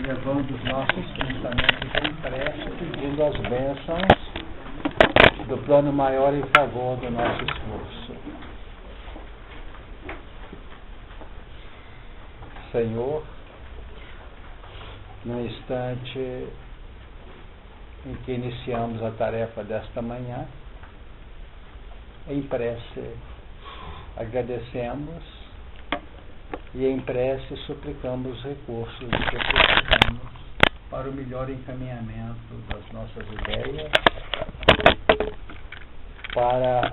levando os nossos pensamentos em prece, pedindo as bênçãos do plano maior em favor do nosso esforço. Senhor, no instante em que iniciamos a tarefa desta manhã, em prece agradecemos e em prece suplicamos recursos que precisamos para o melhor encaminhamento das nossas ideias, para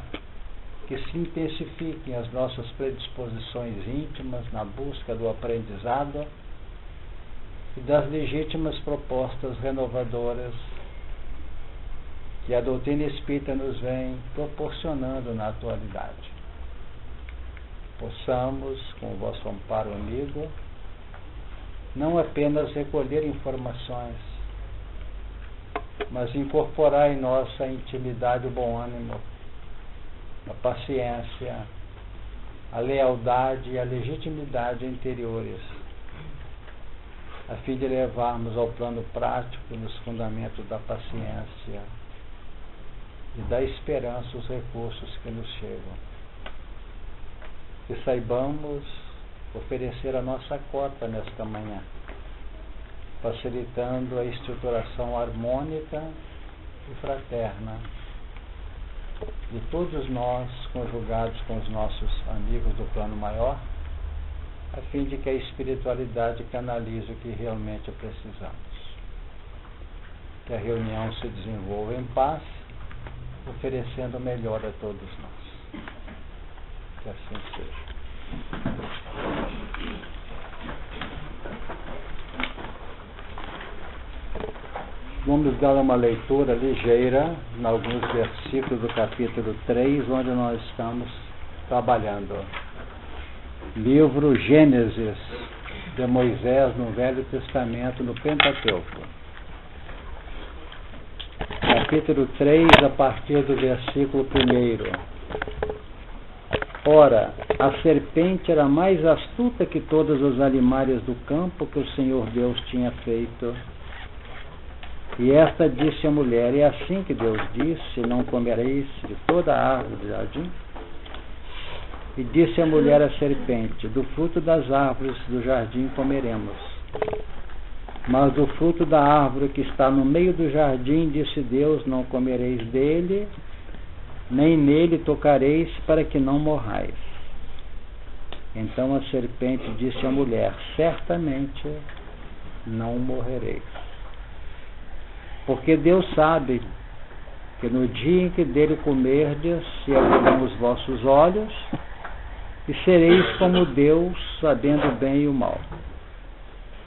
que se intensifiquem as nossas predisposições íntimas na busca do aprendizado e das legítimas propostas renovadoras que a doutrina espírita nos vem proporcionando na atualidade. Possamos, com o vosso amparo amigo, não apenas recolher informações, mas incorporar em nossa intimidade o bom ânimo, a paciência, a lealdade e a legitimidade interiores, a fim de levarmos ao plano prático, nos fundamentos da paciência e da esperança, os recursos que nos chegam. Que saibamos oferecer a nossa cota nesta manhã, facilitando a estruturação harmônica e fraterna de todos nós, conjugados com os nossos amigos do plano maior, a fim de que a espiritualidade canalize o que realmente precisamos. Que a reunião se desenvolva em paz, oferecendo o melhor a todos nós. Que assim seja. Vamos dar uma leitura ligeira em alguns versículos do capítulo 3, onde nós estamos trabalhando. Livro Gênesis de Moisés no Velho Testamento, no Pentateuco. Capítulo 3, a partir do versículo 1. Ora, a serpente era mais astuta que todos os animais do campo que o Senhor Deus tinha feito. E esta disse à mulher: é assim que Deus disse, não comereis de toda a árvore do jardim? E disse a mulher à serpente: do fruto das árvores do jardim comeremos. Mas do fruto da árvore que está no meio do jardim, disse Deus, não comereis dele, nem nele tocareis, para que não morrais. Então a serpente disse à mulher: certamente não morrereis. Porque Deus sabe que no dia em que dele comerdes, se abrirão os vossos olhos, e sereis como Deus, sabendo o bem e o mal.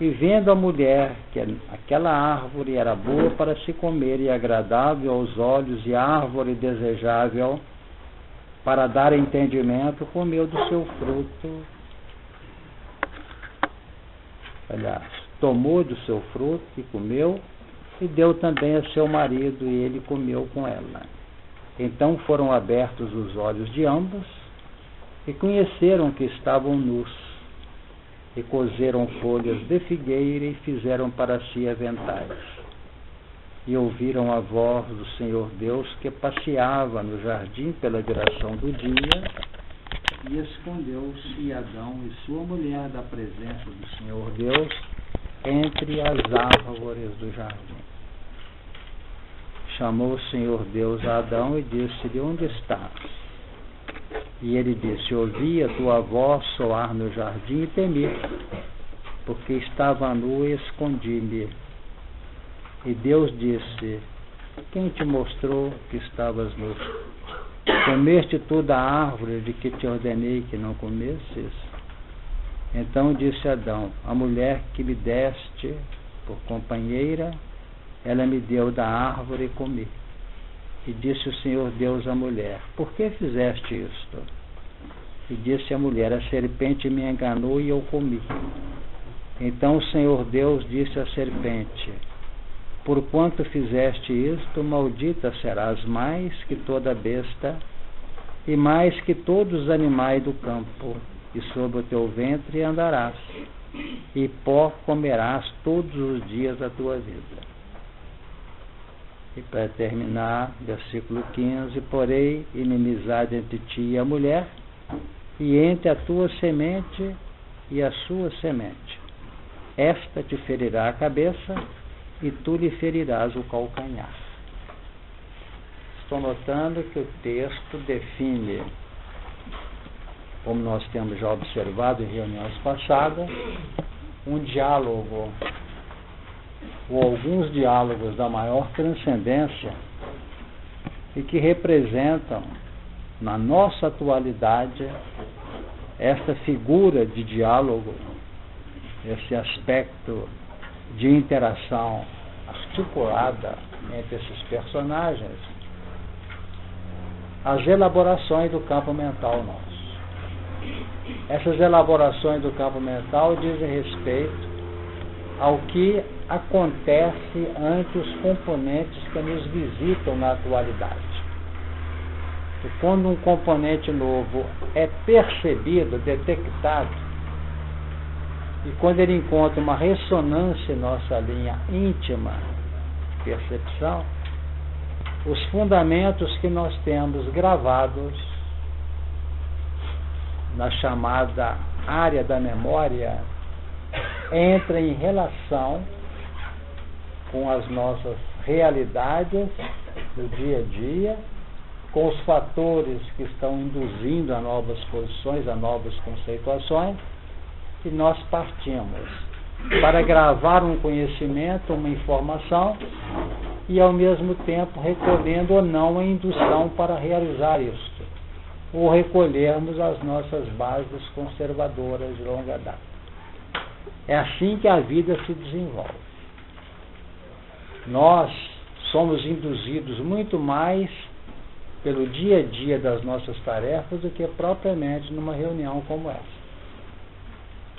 E vendo a mulher que aquela árvore era boa para se comer e agradável aos olhos, e árvore desejável para dar entendimento, comeu do seu fruto. Aliás, tomou do seu fruto e comeu, e deu também a seu marido, e ele comeu com ela. Então foram abertos os olhos de ambos, e conheceram que estavam nus, e coseram folhas de figueira e fizeram para si aventais. E ouviram a voz do Senhor Deus que passeava no jardim pela direção do dia, e escondeu-se Adão e sua mulher da presença do Senhor Deus entre as árvores do jardim. Chamou o Senhor Deus a Adão e disse-lhe: onde estás? E ele disse: ouvi a tua voz soar no jardim e temi, porque estava nu e escondi-me. E Deus disse: quem te mostrou que estavas nu? Comeste toda a árvore de que te ordenei que não comesses? Então disse Adão: a mulher que me deste por companheira, ela me deu da árvore e comi. E disse o Senhor Deus à mulher: por que fizeste isto? E disse a mulher: a serpente me enganou e eu comi. Então o Senhor Deus disse à serpente: porquanto fizeste isto, maldita serás mais que toda besta, e mais que todos os animais do campo, e sobre o teu ventre andarás, e pó comerás todos os dias da tua vida. E para terminar, versículo 15: porém, inimizade entre ti e a mulher, e entre a tua semente e a sua semente. Esta te ferirá a cabeça, e tu lhe ferirás o calcanhar. Estou notando que o texto define, como nós temos já observado em reuniões passadas, um diálogo, ou alguns diálogos da maior transcendência, e que representam, na nossa atualidade, esta figura de diálogo, esse aspecto de interação articulada entre esses personagens, as elaborações do campo mental nosso. Essas elaborações do campo mental dizem respeito ao que acontece ante os componentes que nos visitam na atualidade. E quando um componente novo é percebido, detectado, e quando ele encontra uma ressonância em nossa linha íntima de percepção, os fundamentos que nós temos gravados na chamada área da memória entram em relação com as nossas realidades do dia a dia, com os fatores que estão induzindo a novas posições, a novas conceituações, e nós partimos para gravar um conhecimento, uma informação, e ao mesmo tempo recolhendo ou não a indução para realizar isso, ou recolhermos as nossas bases conservadoras de longa data. É assim que a vida se desenvolve. Nós somos induzidos muito mais pelo dia a dia das nossas tarefas do que propriamente numa reunião como essa.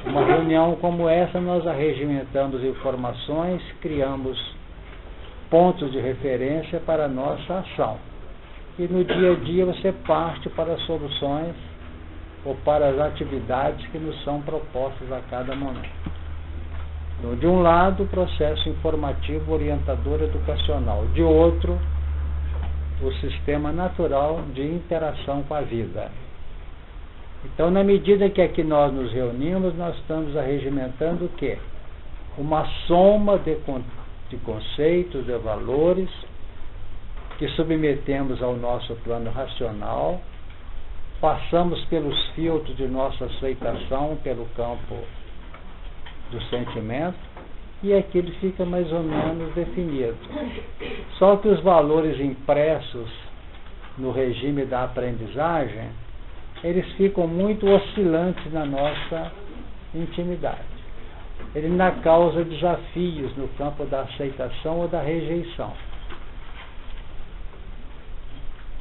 Uma reunião como essa, nós arregimentamos informações, criamos pontos de referência para a nossa ação. E no dia a dia você parte para as soluções ou para as atividades que nos são propostas a cada momento. Então, de um lado, o processo informativo, orientador, educacional. De outro, o sistema natural de interação com a vida. Então, na medida que aqui nós nos reunimos, nós estamos arregimentando o quê? Uma soma de conceitos, de valores, que submetemos ao nosso plano racional, passamos pelos filtros de nossa aceitação pelo campo do sentimento, e aquilo fica mais ou menos definido. Só que os valores impressos no regime da aprendizagem, eles ficam muito oscilantes na nossa intimidade. Ele ainda causa desafios no campo da aceitação ou da rejeição.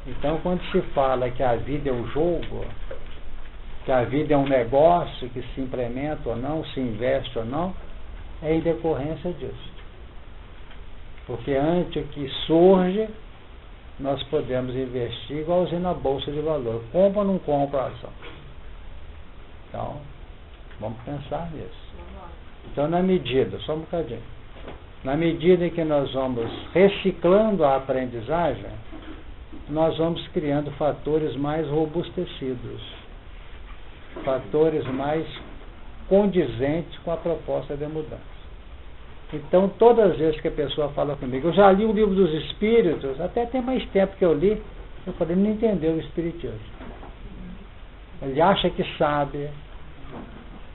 Então, quando se fala que a vida é um jogo, que a vida é um negócio que se implementa ou não, se investe ou não, é em decorrência disso. Porque antes que surge, nós podemos investir igualzinho na bolsa de valor. Compra ou não compra a ação? Então, vamos pensar nisso. Então, na medida, só um bocadinho, na medida em que nós vamos reciclando a aprendizagem, nós vamos criando fatores mais robustecidos, fatores mais condizentes com a proposta de mudança. Então, todas as vezes que a pessoa fala comigo, eu já li o livro dos Espíritos, até tem mais tempo que eu li, eu falei, não entendeu o Espiritismo. Ele acha que sabe,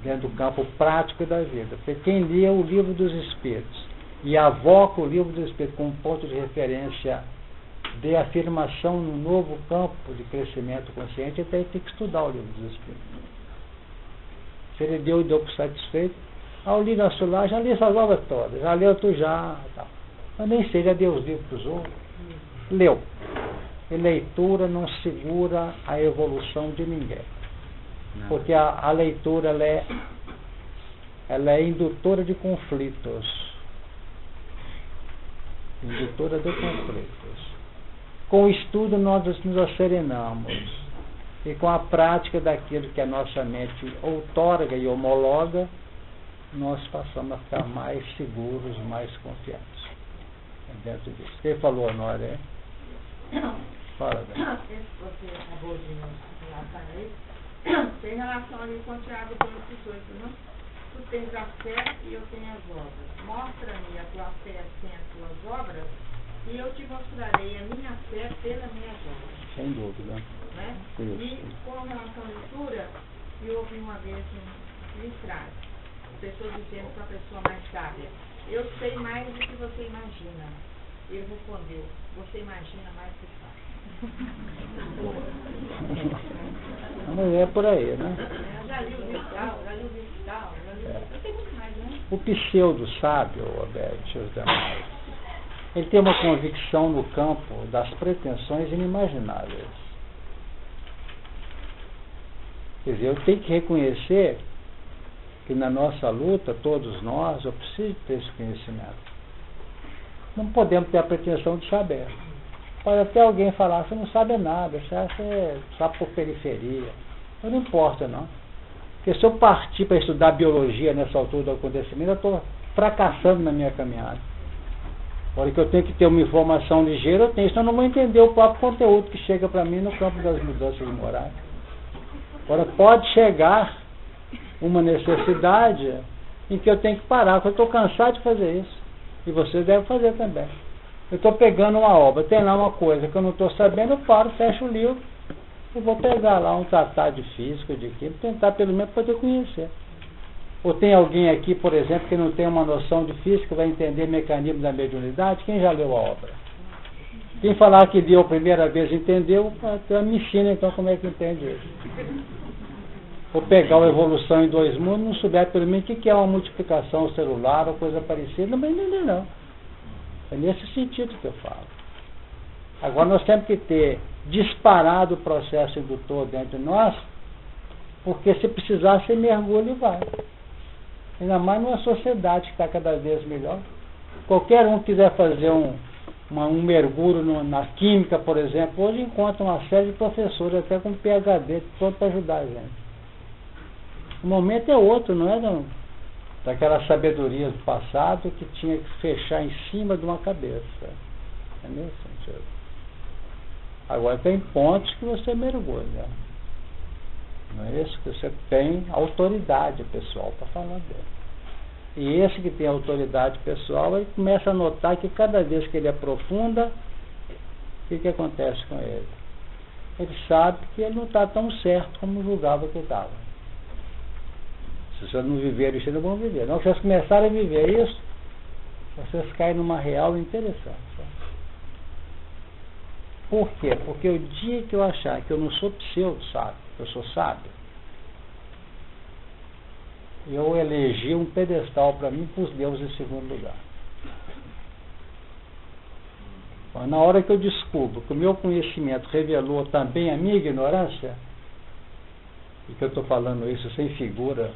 dentro do campo prático da vida. Porque quem lia o livro dos Espíritos e avoca o livro dos Espíritos como ponto de referência de afirmação no novo campo de crescimento consciente, então ele tem que estudar o livro dos Espíritos. Se ele deu por satisfeito, ao li na sua, já li essas obras todas, já leu tu já, tal. Eu nem sei, já deu os livros para os outros. Leu. E leitura não segura a evolução de ninguém. Não. Porque a leitura ela é indutora de conflitos. Indutora de conflitos. Com o estudo nós nos asserenamos. E com a prática daquilo que a nossa mente outorga e homologa, nós passamos a ficar mais seguros, mais confiantes dentro disso. Quem falou, Honória, hein? Fala, Dani. Esse que você acabou de relatar aí, tem relação ali com o Tiago 2,18, não? Tu tens a fé e eu tenho as obras. Mostra-me a tua fé sem as tuas obras, e eu te mostrarei a minha fé pelas minhas obras. Sem dúvida. Né? E com relação à leitura, eu ouvi uma vez um listrado, pessoa dizendo para a pessoa mais sábia: eu sei mais do que você imagina. Ele respondeu: você imagina mais do que sabe. Não é por aí, né? Eu já li o livro tal, já li o livro tal, já li o livro. Tem muito mais, né? O pseudo sábio, Roberto, e os demais, ele tem uma convicção no campo das pretensões inimagináveis. Quer dizer, eu tenho que reconhecer que na nossa luta, todos nós, eu preciso ter esse conhecimento. Não podemos ter a pretensão de saber. Pode até alguém falar: você não sabe nada, você sabe por periferia. Não importa, não. Porque se eu partir para estudar biologia nessa altura do acontecimento, eu estou fracassando na minha caminhada. A hora que eu tenho que ter uma informação ligeira, eu tenho, senão eu não vou entender o próprio conteúdo que chega para mim no campo das mudanças morais. Agora, pode chegar uma necessidade em que eu tenho que parar, porque eu estou cansado de fazer isso. E você deve fazer também. Eu estou pegando uma obra, tem lá uma coisa que eu não estou sabendo, eu paro, fecho o livro, eu vou pegar lá um tratado de física, de química, tentar pelo menos poder conhecer. Ou tem alguém aqui, por exemplo, que não tem uma noção de física, vai entender mecanismo da mediunidade? Quem já leu a obra? Quem falar que deu a primeira vez entendeu, me ensina então como é que entende isso. Ou pegar a evolução em 2 mundos, não souber pelo menos o que é uma multiplicação celular ou coisa parecida, não vai entender não. É nesse sentido que eu falo. Agora nós temos que ter disparado o processo indutor dentro de nós, porque se precisar você mergulha e vai. Ainda mais numa sociedade que está cada vez melhor. Qualquer um que quiser fazer um mergulho na química, por exemplo, hoje encontra uma série de professores, até com PhD, pronto para ajudar a gente. O momento é outro, não é daquela sabedoria do passado que tinha que fechar em cima de uma cabeça. É nesse sentido. Agora tem pontos que você mergulha. Não é isso? Que você tem autoridade pessoal para falar dele. E esse que tem autoridade pessoal, ele começa a notar que cada vez que ele aprofunda, o que acontece com ele? Ele sabe que ele não está tão certo como julgava que estava. Se vocês não viverem isso, não vão viver. Não, se vocês começarem a viver isso, vocês caem numa real interessante. Por quê? Porque o dia que eu achar que eu não sou pseudo-sábio, eu sou sábio, eu elegi um pedestal para mim, para os deuses em segundo lugar. Mas na hora que eu descubro que o meu conhecimento revelou também a minha ignorância, e que eu estou falando isso sem figura,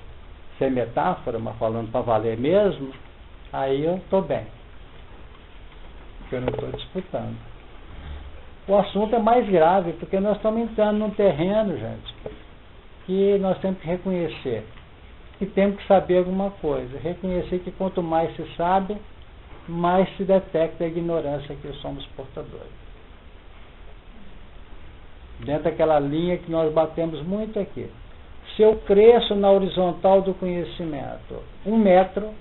sem metáfora, mas falando para valer mesmo, aí eu estou bem. Porque eu não estou disputando. O assunto é mais grave, porque nós estamos entrando num terreno, gente, que nós temos que reconhecer que temos que saber alguma coisa. Reconhecer que quanto mais se sabe, mais se detecta a ignorância que somos portadores. Dentro daquela linha que nós batemos muito aqui. Se eu cresço na horizontal do conhecimento 1 metro,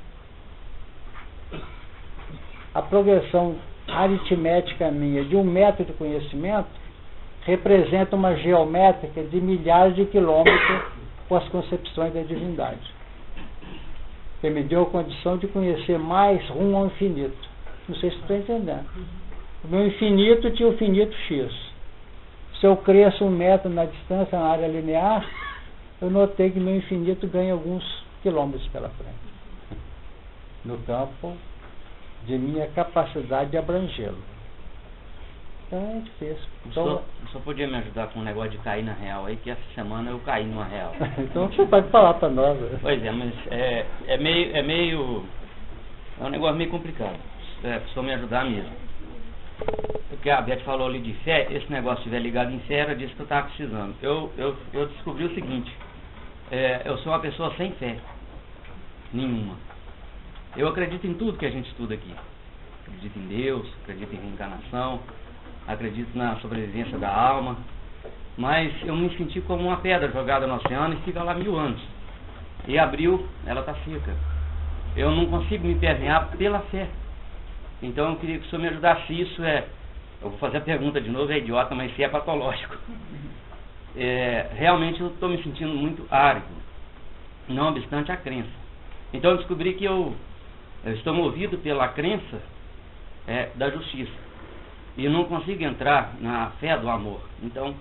a progressão aritmética minha de 1 metro de conhecimento representa uma geométrica de milhares de quilômetros com as concepções da divindade. Que me deu a condição de conhecer mais rumo ao infinito. Não sei se estou entendendo. O meu infinito tinha o finito X. Se eu cresço 1 metro na distância, na área linear, eu notei que meu infinito ganha alguns quilômetros pela frente. No campo de minha capacidade de abrangê-lo. Então é difícil. Então, só podia me ajudar com um negócio de cair na real aí, que essa semana eu caí numa real. Então você pode falar para nós. Pois é, mas é um negócio meio complicado. Precisou me ajudar mesmo. Porque a Beth falou ali de fé, esse negócio estiver ligado em fé, era disso que eu estava precisando. Eu descobri o seguinte, eu sou uma pessoa sem fé. nenhuma. Eu acredito em tudo que a gente estuda aqui. Acredito em Deus, acredito em reencarnação, acredito na sobrevivência da alma, mas eu me senti como uma pedra jogada no oceano e fica lá 1000 anos. E abriu, ela está seca. Eu não consigo me permear pela fé. Então eu queria que o senhor me ajudasse. Isso é, eu vou fazer a pergunta de novo, é idiota, mas se é patológico. Realmente eu estou me sentindo muito árido, não obstante a crença. Então eu descobri que eu estou movido pela crença da justiça e não consigo entrar na fé do amor. Então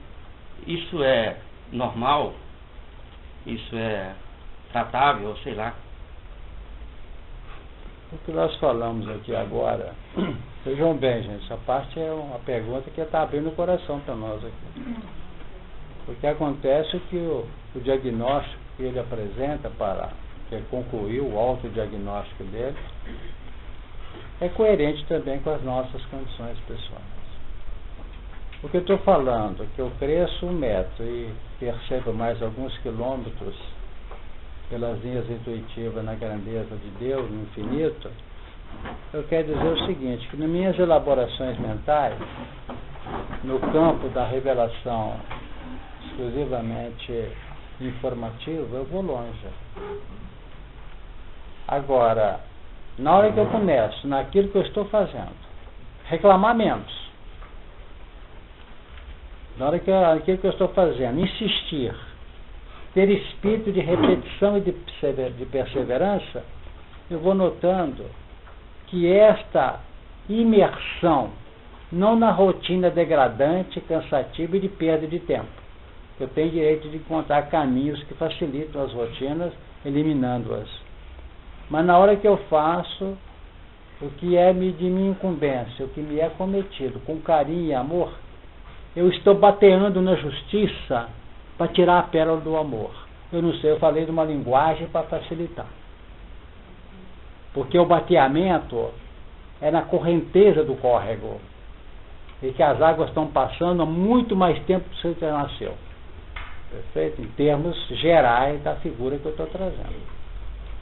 isso é normal, isso é tratável, sei lá. O que nós falamos aqui agora, vejam bem, gente, essa parte é uma pergunta que está abrindo o coração para nós aqui. O que acontece é que o diagnóstico que ele apresenta para que ele concluiu o autodiagnóstico dele é coerente também com as nossas condições pessoais. O que eu estou falando, que eu cresço 1 metro e percebo mais alguns quilômetros pelas linhas intuitivas na grandeza de Deus, no infinito, eu quero dizer o seguinte, que nas minhas elaborações mentais, no campo da revelação exclusivamente informativa, eu vou longe. Agora, na hora que eu começo, naquilo que eu estou fazendo, reclamar menos, na hora que aquilo que eu estou fazendo, insistir, ter espírito de repetição e de perseverança, eu vou notando que esta imersão, não na rotina degradante, cansativa e de perda de tempo. Eu tenho direito de encontrar caminhos que facilitam as rotinas, eliminando-as. Mas na hora que eu faço o que é de minha incumbência, o que me é cometido, com carinho e amor, eu estou bateando na justiça para tirar a pérola do amor. Eu não sei, eu falei de uma linguagem para facilitar. Porque o bateamento é na correnteza do córrego. E que as águas estão passando há muito mais tempo do que você nasceu. Perfeito? Em termos gerais da figura que eu estou trazendo.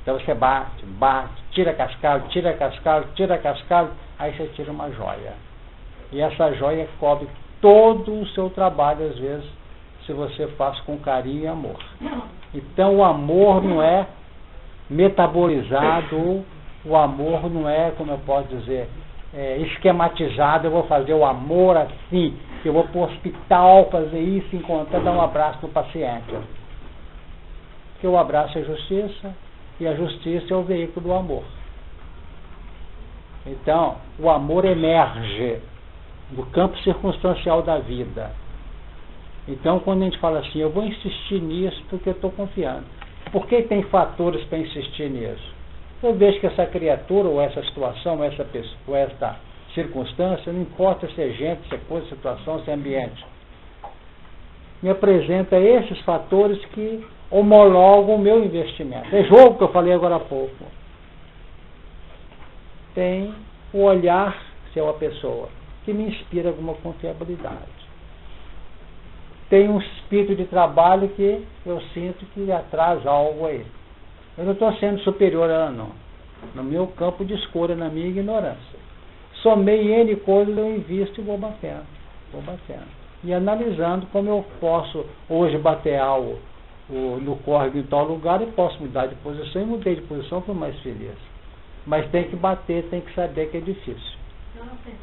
Então você bate, tira cascalho, tira cascalho, tira cascalho, aí você tira uma joia. E essa joia cobre todo o seu trabalho, às vezes, se você faz com carinho e amor. Então o amor não é metabolizado, o amor não é, como eu posso dizer, esquematizado. Eu vou fazer o amor assim, eu vou para o hospital fazer isso, encontrar, dar um abraço no paciente. Porque o abraço é justiça, e a justiça é o veículo do amor. Então, o amor emerge do campo circunstancial da vida. Então, quando a gente fala assim, eu vou insistir nisso porque eu estou confiando. Por que tem fatores para insistir nisso? Eu vejo que essa criatura, ou essa situação, ou essa pessoa, ou esta circunstância, não importa se é gente, se é coisa, situação, se é ambiente, me apresenta esses fatores que homologam o meu investimento. É jogo que eu falei agora há pouco. Tem o olhar, se é uma pessoa, que me inspira alguma confiabilidade. Tem um espírito de trabalho que eu sinto que atrasa algo aí. Eu não estou sendo superior a ela, não. No meu campo de escolha, na minha ignorância. Somei N coisas, eu invisto e vou batendo. E analisando como eu posso hoje bater algo no córrego em tal lugar e posso mudar de posição, e mudei de posição, fui mais feliz. Mas tem que bater, tem que saber que é difícil.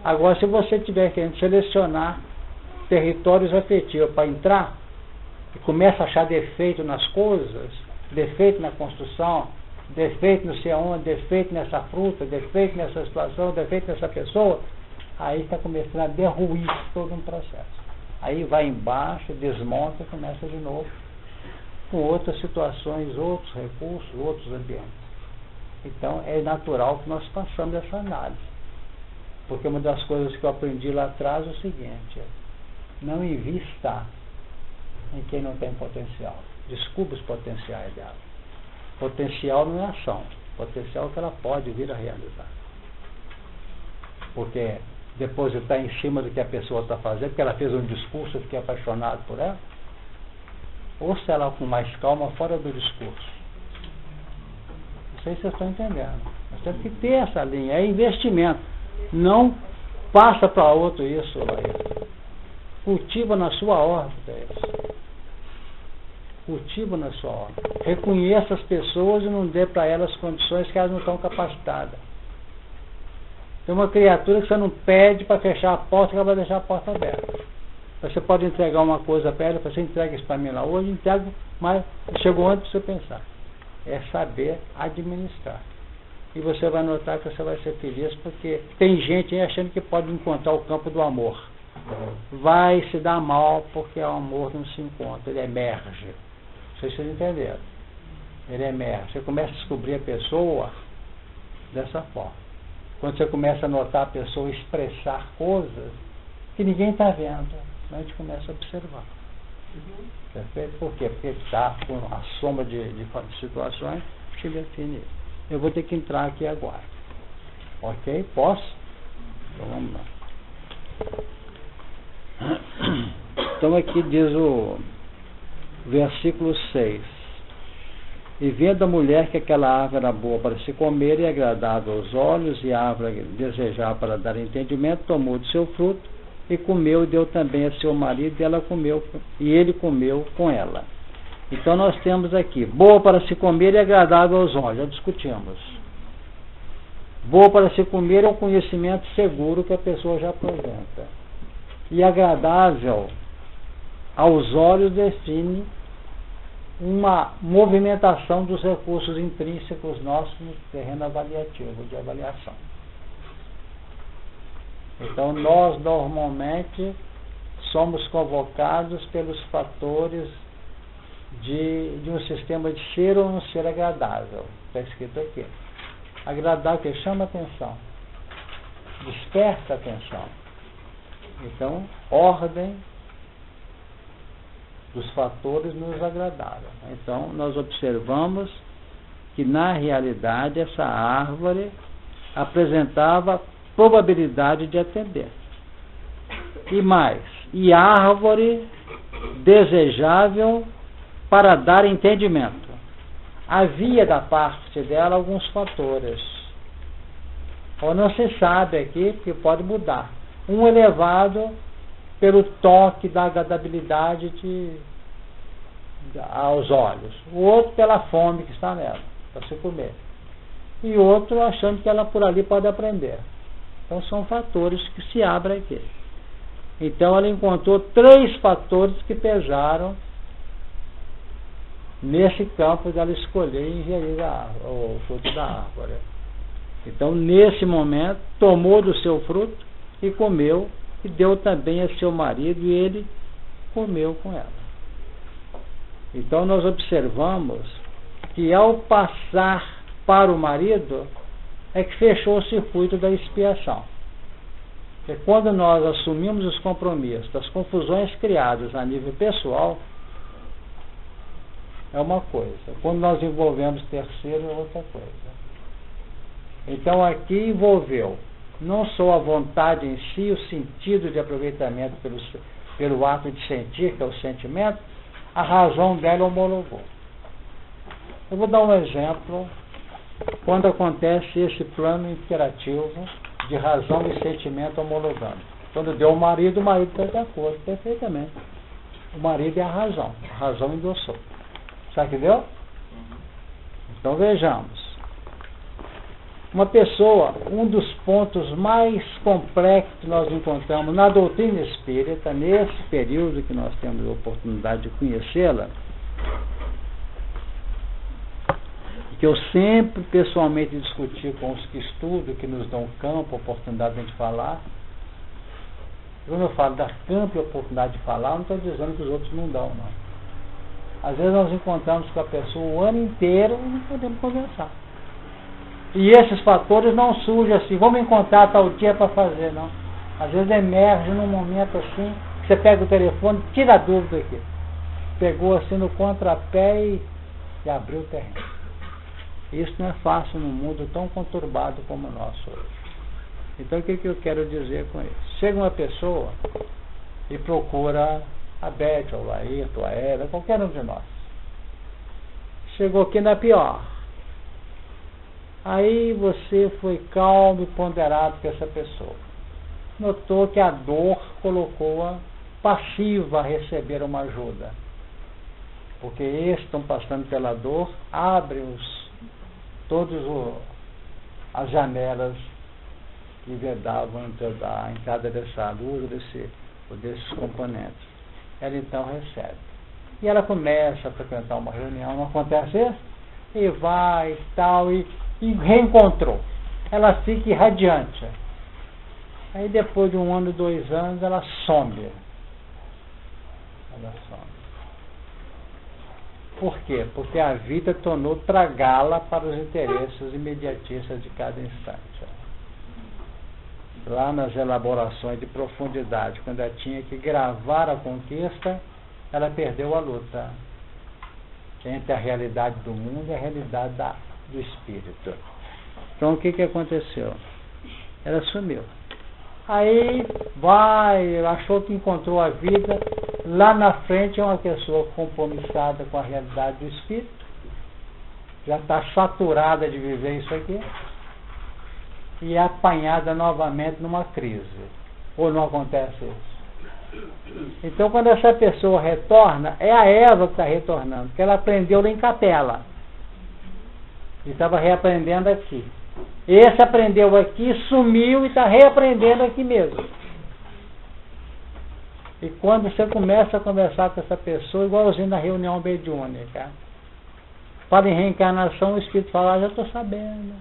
Agora, se você tiver querendo selecionar territórios afetivos para entrar, e começa a achar defeito nas coisas, defeito na construção, defeito não sei aonde, defeito nessa fruta, defeito nessa situação, defeito nessa pessoa, aí está começando a derruir todo um processo. Aí vai embaixo, desmonta e começa de novo, com outras situações, outros recursos, outros ambientes. Então é natural que nós façamos essa análise. Porque uma das coisas que eu aprendi lá atrás é o seguinte: não invista em quem não tem potencial. Descubra os potenciais dela. Potencial não é ação. Potencial é que ela pode vir a realizar. Porque depositar em cima do que a pessoa está fazendo, porque ela fez um discurso, eu fiquei apaixonado por ela. Ou se ela com mais calma, fora do discurso. Não sei se vocês estão entendendo. Nós temos que ter essa linha, é investimento. Não passa para outro isso, Laís. Cultiva na sua órbita isso. Cultiva na sua órbita. Reconheça as pessoas e não dê para elas condições que elas não estão capacitadas. Tem uma criatura que você não pede para fechar a porta, que ela vai deixar a porta aberta. Você pode entregar uma coisa para ela, você entrega isso para mim lá hoje, entrega, mas chegou antes de você pensar. É saber administrar. E você vai notar que você vai ser feliz, porque tem gente aí achando que pode encontrar o campo do amor. Vai se dar mal porque o amor não se encontra, ele emerge. Não sei se vocês entenderam. Ele emerge. Você começa a descobrir a pessoa dessa forma. Quando você começa a notar a pessoa expressar coisas que ninguém está vendo, a gente começa a observar. Perfeito? Por quê? Porque está com a soma de situações que define. Eu vou ter que entrar aqui agora. Ok? Posso? Então vamos lá. Então aqui diz o versículo 6. E vendo a mulher que aquela árvore era boa para se comer e agradável aos olhos, e a árvore desejável para dar entendimento, tomou do seu fruto e comeu, e deu também a seu marido, e ela comeu, e ele comeu com ela. Então nós temos aqui, boa para se comer e agradável aos olhos, já discutimos. Boa para se comer é um conhecimento seguro que a pessoa já apresenta. E agradável aos olhos define uma movimentação dos recursos intrínsecos nossos no terreno avaliativo, de avaliação. Então, nós normalmente somos convocados pelos fatores de um sistema de ser ou não ser agradável. Está escrito aqui. Agradável que chama atenção, desperta atenção. Então, ordem dos fatores nos agradaram. Então, nós observamos que, na realidade, essa árvore apresentava probabilidade de atender. E mais, e árvore desejável para dar entendimento. Havia da parte dela alguns fatores. Ou não se sabe aqui, que pode mudar. Um elevado pelo toque da agradabilidade aos olhos. O outro pela fome que está nela, para se comer. E outro achando que ela por ali pode aprender. Então são fatores que se abrem aqui. Então ela encontrou 3 fatores que pesaram nesse campo dela escolher e ingerir o fruto da árvore. Então nesse momento tomou do seu fruto e comeu, e deu também a seu marido, e ele comeu com ela. Então nós observamos que ao passar para o marido é que fechou o circuito da expiação. Porque quando nós assumimos os compromissos das confusões criadas a nível pessoal, é uma coisa. Quando nós envolvemos terceiro, é outra coisa. Então aqui envolveu não só a vontade em si, o sentido de aproveitamento pelo ato de sentir, que é o sentimento, a razão dela homologou. Eu vou dar um exemplo quando acontece esse plano interativo de razão e sentimento homologando. Quando deu o marido está de acordo perfeitamente. O marido é a razão endossou. Sabe que deu? Então vejamos. Uma pessoa, um dos pontos mais complexos que nós encontramos na doutrina espírita, nesse período que nós temos a oportunidade de conhecê-la, que eu sempre pessoalmente discuti com os que estudam, que nos dão campo, oportunidade de a gente falar. Quando eu falo dar campo e oportunidade de falar, não estou dizendo que os outros não dão, não. Às vezes nós encontramos com a pessoa o ano inteiro e não podemos conversar. E esses fatores não surgem assim, vamos encontrar tal dia para fazer, não. Às vezes emerge num momento assim, que você pega o telefone, tira a dúvida aqui. Pegou assim no contrapé e abriu o terreno. Isso não é fácil num mundo tão conturbado como o nosso hoje. Então o que eu quero dizer com isso? Chega uma pessoa e procura a Beth, ou a Ayrton, a Eva, qualquer um de nós. Chegou aqui na pior. Aí você foi calmo e ponderado com essa pessoa. Notou que a dor colocou-a passiva a receber uma ajuda. Porque esses estão passando pela dor, abre todas as janelas que vedavam a entrada dessa luz, desses componentes. Ela então recebe. E ela começa a frequentar uma reunião, não acontece isso? E vai e tal, e reencontrou. Ela fica irradiante. Aí depois de 1 ano, 2 anos, ela some. Ela some. Por quê? Porque a vida tornou tragá-la para os interesses imediatistas de cada instante. Lá nas elaborações de profundidade, quando ela tinha que gravar a conquista, ela perdeu a luta entre a realidade do mundo e a realidade do espírito. Então o que aconteceu? Ela sumiu. Aí achou que encontrou a vida. Lá na frente é uma pessoa compromissada com a realidade do espírito, já está saturada de viver isso aqui, e é apanhada novamente numa crise. Ou não acontece isso? Então, quando essa pessoa retorna, é a Eva que está retornando, porque ela aprendeu lá em Capela e estava reaprendendo aqui. Esse aprendeu aqui, sumiu e está reaprendendo aqui mesmo. E quando você começa a conversar com essa pessoa, igualzinho na reunião mediúnica, fala em reencarnação, o espírito fala, já estou sabendo.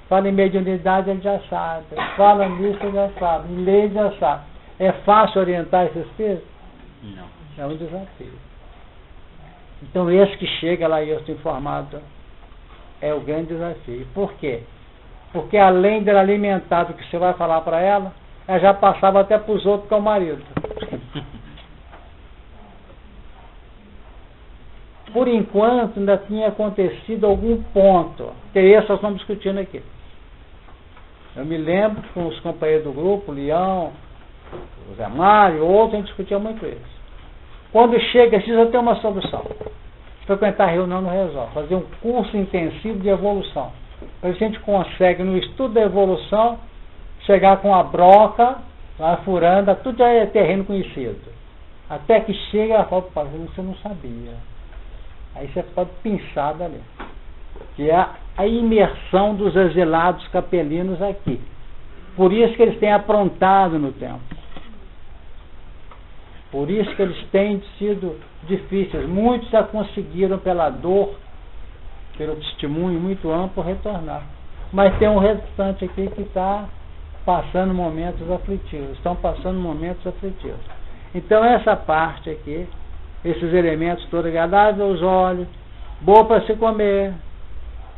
Fala em mediunidade, ele já sabe. Fala nisso, ele já sabe. Em lei, ele já sabe. É fácil orientar esse espírito? Não. É um desafio. Então, esse que chega lá e eu estou informado, é o grande desafio. Por quê? Porque além dela alimentar do que você vai falar para ela já passava até para os outros, que é o marido. Por enquanto, ainda tinha acontecido algum ponto, que é esse que nós estamos discutindo aqui. Eu me lembro com os companheiros do grupo, o Leão, o Zé Mário, outros, a gente discutia muito isso. Quando chega, precisa ter uma solução. Frequentar a reunião não resolve. Fazer um curso intensivo de evolução. Para ver se a gente consegue, no estudo da evolução, chegar com a broca, a furanda, tudo já é terreno conhecido. Até que chega, ela fala, você não sabia. Aí você pode pensar dali. Que é a imersão dos exilados capelinos aqui. Por isso que eles têm aprontado no tempo. Por isso que eles têm sido difíceis. Muitos já conseguiram, pela dor, pelo testemunho muito amplo, retornar. Mas tem um restante aqui que está passando momentos aflitivos. Estão passando momentos aflitivos. Então essa parte aqui, esses elementos todos agradáveis aos olhos, boa para se comer,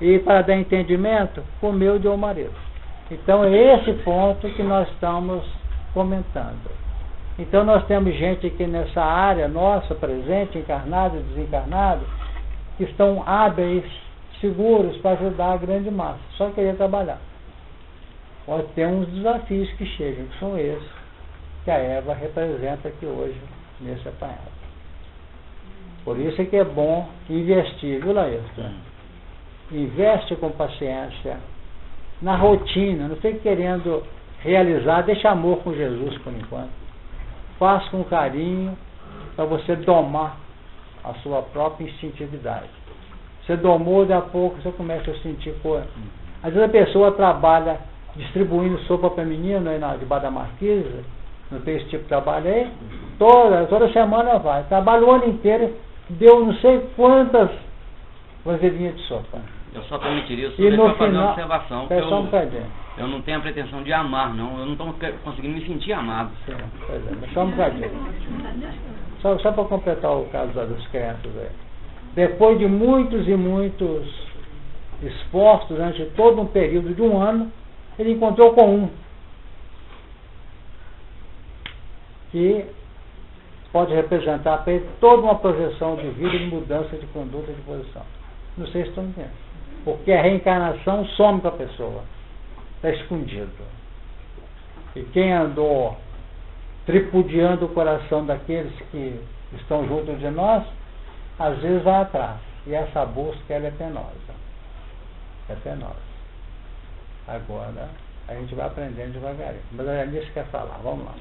e para dar entendimento, comeu de um marido. Então é esse ponto que nós estamos comentando. Então nós temos gente aqui nessa área nossa, presente, encarnado e desencarnado, que estão hábeis, seguros para ajudar a grande massa. Só querer trabalhar. Pode ter uns desafios que chegam, que são esses, que a Eva representa aqui hoje, nesse apanhado. Por isso é que é bom investir, viu, Laírton? Investe com paciência na rotina, não fique querendo realizar, deixa amor com Jesus por enquanto. Faz com carinho para você domar a sua própria instintividade. Você domou, daqui a pouco você começa a sentir coisa. Às vezes a pessoa trabalha distribuindo sopa para menino aí debaixo da marquise, não tem esse tipo de trabalho aí, toda semana vai, trabalha o ano inteiro, deu não sei quantas vasilhinhas de sopa. Eu só permitiria isso para fazer uma observação, que eu não tenho a pretensão de amar, não. Eu não estou conseguindo me sentir amado. Sim, pois é, só um bocadinho. Só para completar o caso das crianças aí. Depois de muitos e muitos esforços, durante todo um período de 1 ano, ele encontrou com um que pode representar para ele toda uma projeção de vida e mudança de conduta e de posição. Não sei se estão entendendo. Porque a reencarnação some para a pessoa. Está escondido. E quem andou tripudiando o coração daqueles que estão junto de nós, às vezes vai atrás. E essa busca ela é penosa. Essa é nossa. Agora, a gente vai aprendendo devagarinho. Mas a Anice quer falar, vamos lá.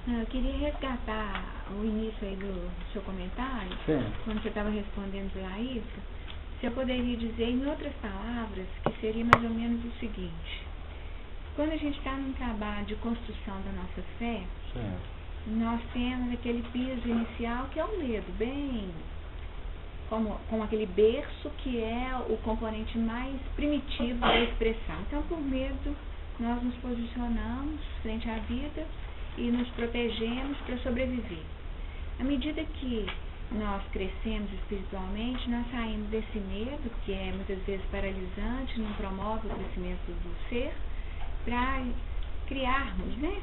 Eu queria resgatar o início aí do seu comentário, Sim. quando você estava respondendo para a Isca, se eu poderia dizer em outras palavras, que seria mais ou menos o seguinte: quando a gente está num trabalho de construção da nossa fé, Sim. nós temos aquele piso inicial que é o medo, bem como aquele berço que é o componente mais primitivo da expressão. Então, por medo, nós nos posicionamos frente à vida e nos protegemos para sobreviver. À medida que nós crescemos espiritualmente, nós saímos desse medo, que é muitas vezes paralisante, não promove o crescimento do ser, para criarmos, né,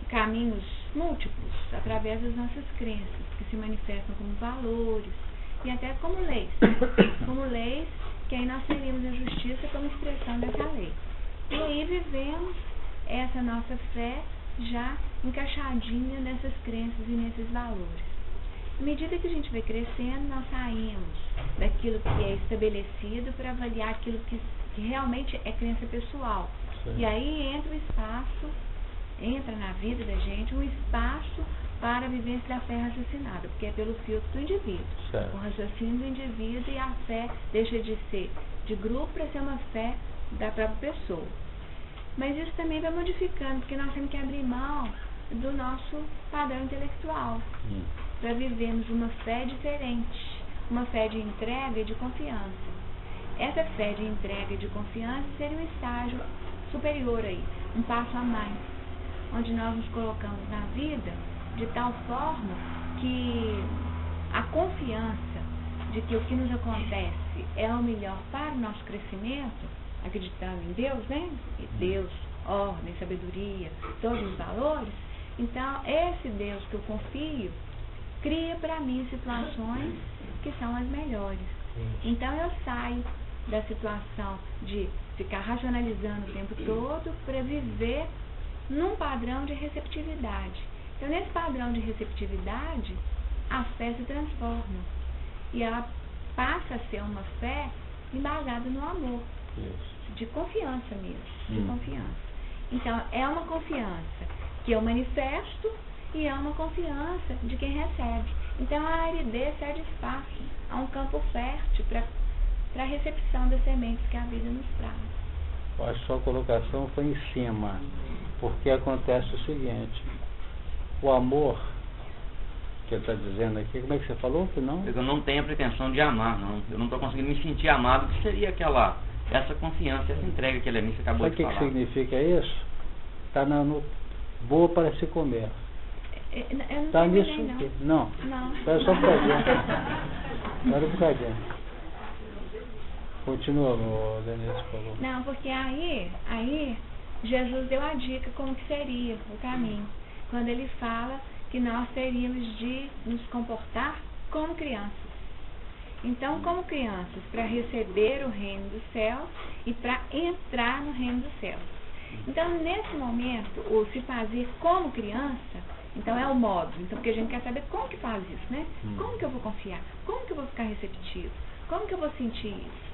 caminhos múltiplos através das nossas crenças, que se manifestam como valores e até como leis. Como leis, que aí nós teríamos a justiça como expressão dessa lei. E aí vivemos essa nossa fé já encaixadinha nessas crenças e nesses valores. À medida que a gente vai crescendo, nós saímos daquilo que é estabelecido para avaliar aquilo que realmente é crença pessoal. Sim. E aí entra na vida da gente um espaço para a vivência da fé raciocinada, porque é pelo filtro do indivíduo. Certo. O raciocínio do indivíduo, e a fé deixa de ser de grupo para ser uma fé da própria pessoa. Mas isso também vai modificando, porque nós temos que abrir mão do nosso padrão intelectual, para vivermos uma fé diferente, uma fé de entrega e de confiança. Essa fé de entrega e de confiança seria um estágio superior aí, um passo a mais, onde nós nos colocamos na vida de tal forma que a confiança de que o que nos acontece é o melhor para o nosso crescimento, acreditando em Deus, né? E Deus, ordem, sabedoria, todos os valores. Então, esse Deus que eu confio cria para mim situações que são as melhores. Então, eu saio da situação de ficar racionalizando o tempo todo para viver num padrão de receptividade. Então, nesse padrão de receptividade, a fé se transforma. E ela passa a ser uma fé embasada no amor. Isso. De confiança mesmo, de confiança. Então, é uma confiança que eu manifesto e é uma confiança de quem recebe. Então, a aridez cede espaço a um campo fértil para a recepção das sementes que a vida nos traz. Eu acho que sua colocação foi em cima, porque acontece o seguinte: o amor, que ele está dizendo aqui, como é que você falou que não? Eu não tenho a pretensão de amar, não. Eu não estou conseguindo me sentir amado, que seria essa confiança, essa entrega que a Lenice acabou Sabe de falar. O que significa isso? Está boa para se comer. Eu não Está nisso terminei, aqui? Não. Não. Espera só um bocadinho. Espera um bocadinho. Continua, o Denise falou. Não, porque aí Jesus deu a dica como que seria o caminho. Quando ele fala que nós teríamos de nos comportar como crianças. Então, como crianças, para receber o reino dos céus e para entrar no reino dos céus. Então, nesse momento, o se fazer como criança, então é o modo. Então, porque a gente quer saber como que faz isso, né? Como que eu vou confiar? Como que eu vou ficar receptivo? Como que eu vou sentir isso?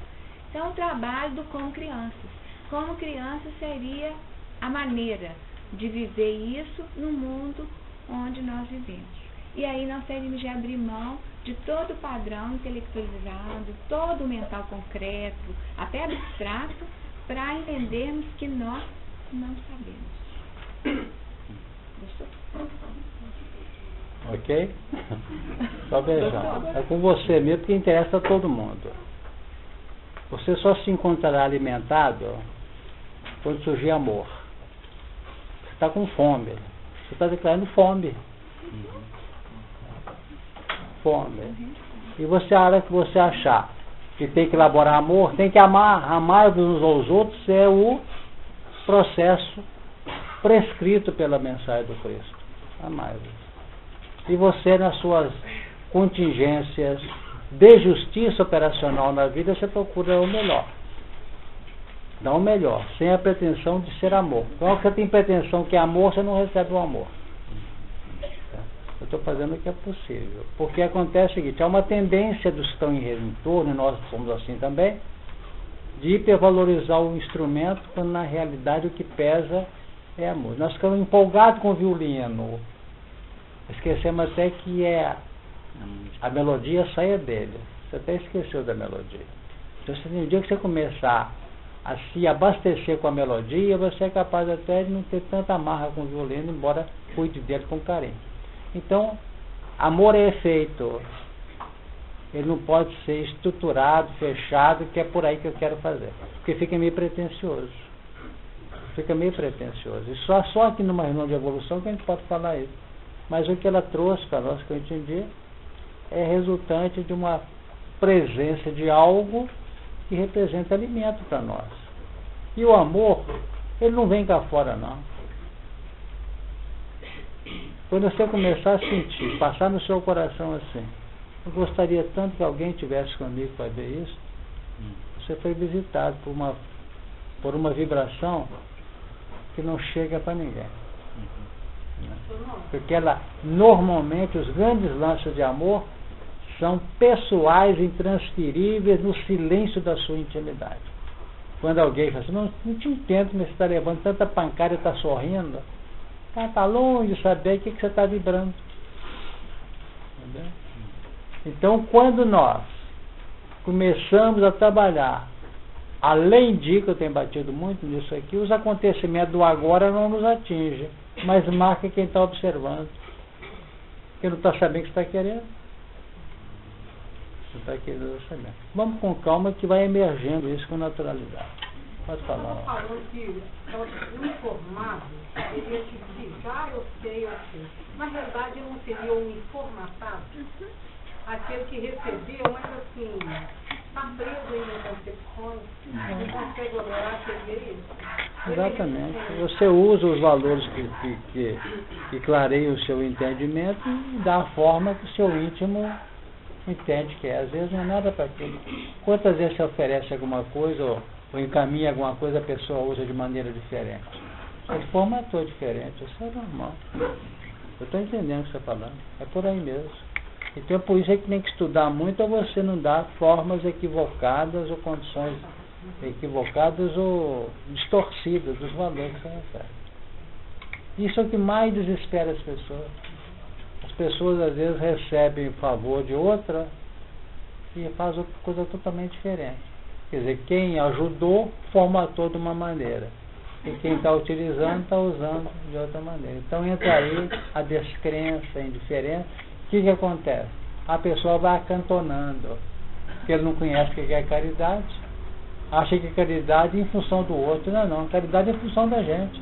Então, o trabalho do como crianças. Como criança seria a maneira de viver isso no mundo onde nós vivemos. E aí nós teríamos de abrir mão de todo o padrão intelectualizado, todo o mental concreto, até abstrato, para entendermos que nós não sabemos. Gostou? Ok? Só veja. É com você mesmo que interessa a todo mundo. Você só se encontrará alimentado quando surgir amor. Você está com fome. Você está declarando fome. Fome. E você, a hora que você achar que tem que elaborar amor, tem que amar uns aos outros, é o processo prescrito pela mensagem do Cristo. Amai-vos. E você, nas suas contingências de justiça operacional na vida, você procura o melhor. Dá o melhor, sem a pretensão de ser amor. Então, se você tem pretensão que é amor, você não recebe o amor. Eu estou fazendo o que é possível. Porque acontece o seguinte: há uma tendência dos que estão em torno, e nós somos assim também, de hipervalorizar o instrumento, quando na realidade o que pesa é amor. Nós ficamos empolgados com o violino, esquecemos até que a melodia saia dele. Você até esqueceu da melodia. Então, no dia que você começar a se abastecer com a melodia, você é capaz até de não ter tanta amarra com o violino, embora cuide dele com carinho. Então, amor é efeito. Ele não pode ser estruturado, fechado, que é por aí que eu quero fazer. Porque fica meio pretensioso. Fica meio pretensioso. E só aqui numa reunião de evolução que a gente pode falar isso. Mas o que ela trouxe para nós, que eu entendi, é resultante de uma presença de algo que representa alimento para nós. E o amor, ele não vem cá fora, não. Quando você começar a sentir, passar no seu coração assim, eu gostaria tanto que alguém estivesse comigo para ver isso, você foi visitado por uma vibração que não chega para ninguém. Porque normalmente os grandes lances de amor são pessoais, intransferíveis, no silêncio da sua intimidade. Quando alguém fala assim, não te entendo, mas você está levando tanta pancada e está sorrindo, o cara está longe de saber o que você está vibrando. Entendeu? Então, quando nós começamos a trabalhar, além de, que eu tenho batido muito nisso aqui, os acontecimentos do agora não nos atingem, mas marca quem está observando, que não está sabendo o que está querendo. Não está querendo saber. Vamos com calma que vai emergendo isso com naturalidade. Pode falar. Eu estava falando que o informado teria que dizer, eu sei. Na verdade, não seria um informatado. Aquele que recebeu, mas assim, está preso ainda em concepções, não consegue olhar, entender isso. Exatamente. Você usa os valores que clareiam o seu entendimento e dá a forma que o seu íntimo entende que é. Às vezes não é nada para aquilo. Quantas vezes você oferece alguma coisa ou encaminha alguma coisa, a pessoa usa de maneira diferente? Ele formatou diferente, isso é normal. Eu estou entendendo o que você está falando. É por aí mesmo. Então, por isso é que tem que estudar muito, ou você não dá formas equivocadas ou condições equivocadas ou distorcidas dos valores que você recebe. Isso é o que mais desespera as pessoas. As pessoas, às vezes, recebem favor de outra e faz outra coisa totalmente diferente. Quer dizer, quem ajudou, formatou de uma maneira. E quem está utilizando, está usando de outra maneira. Então, entra aí a descrença, a indiferença. O que acontece? A pessoa vai acantonando, porque ele não conhece o que é caridade, acha que caridade é em função do outro. Não, caridade é em função da gente.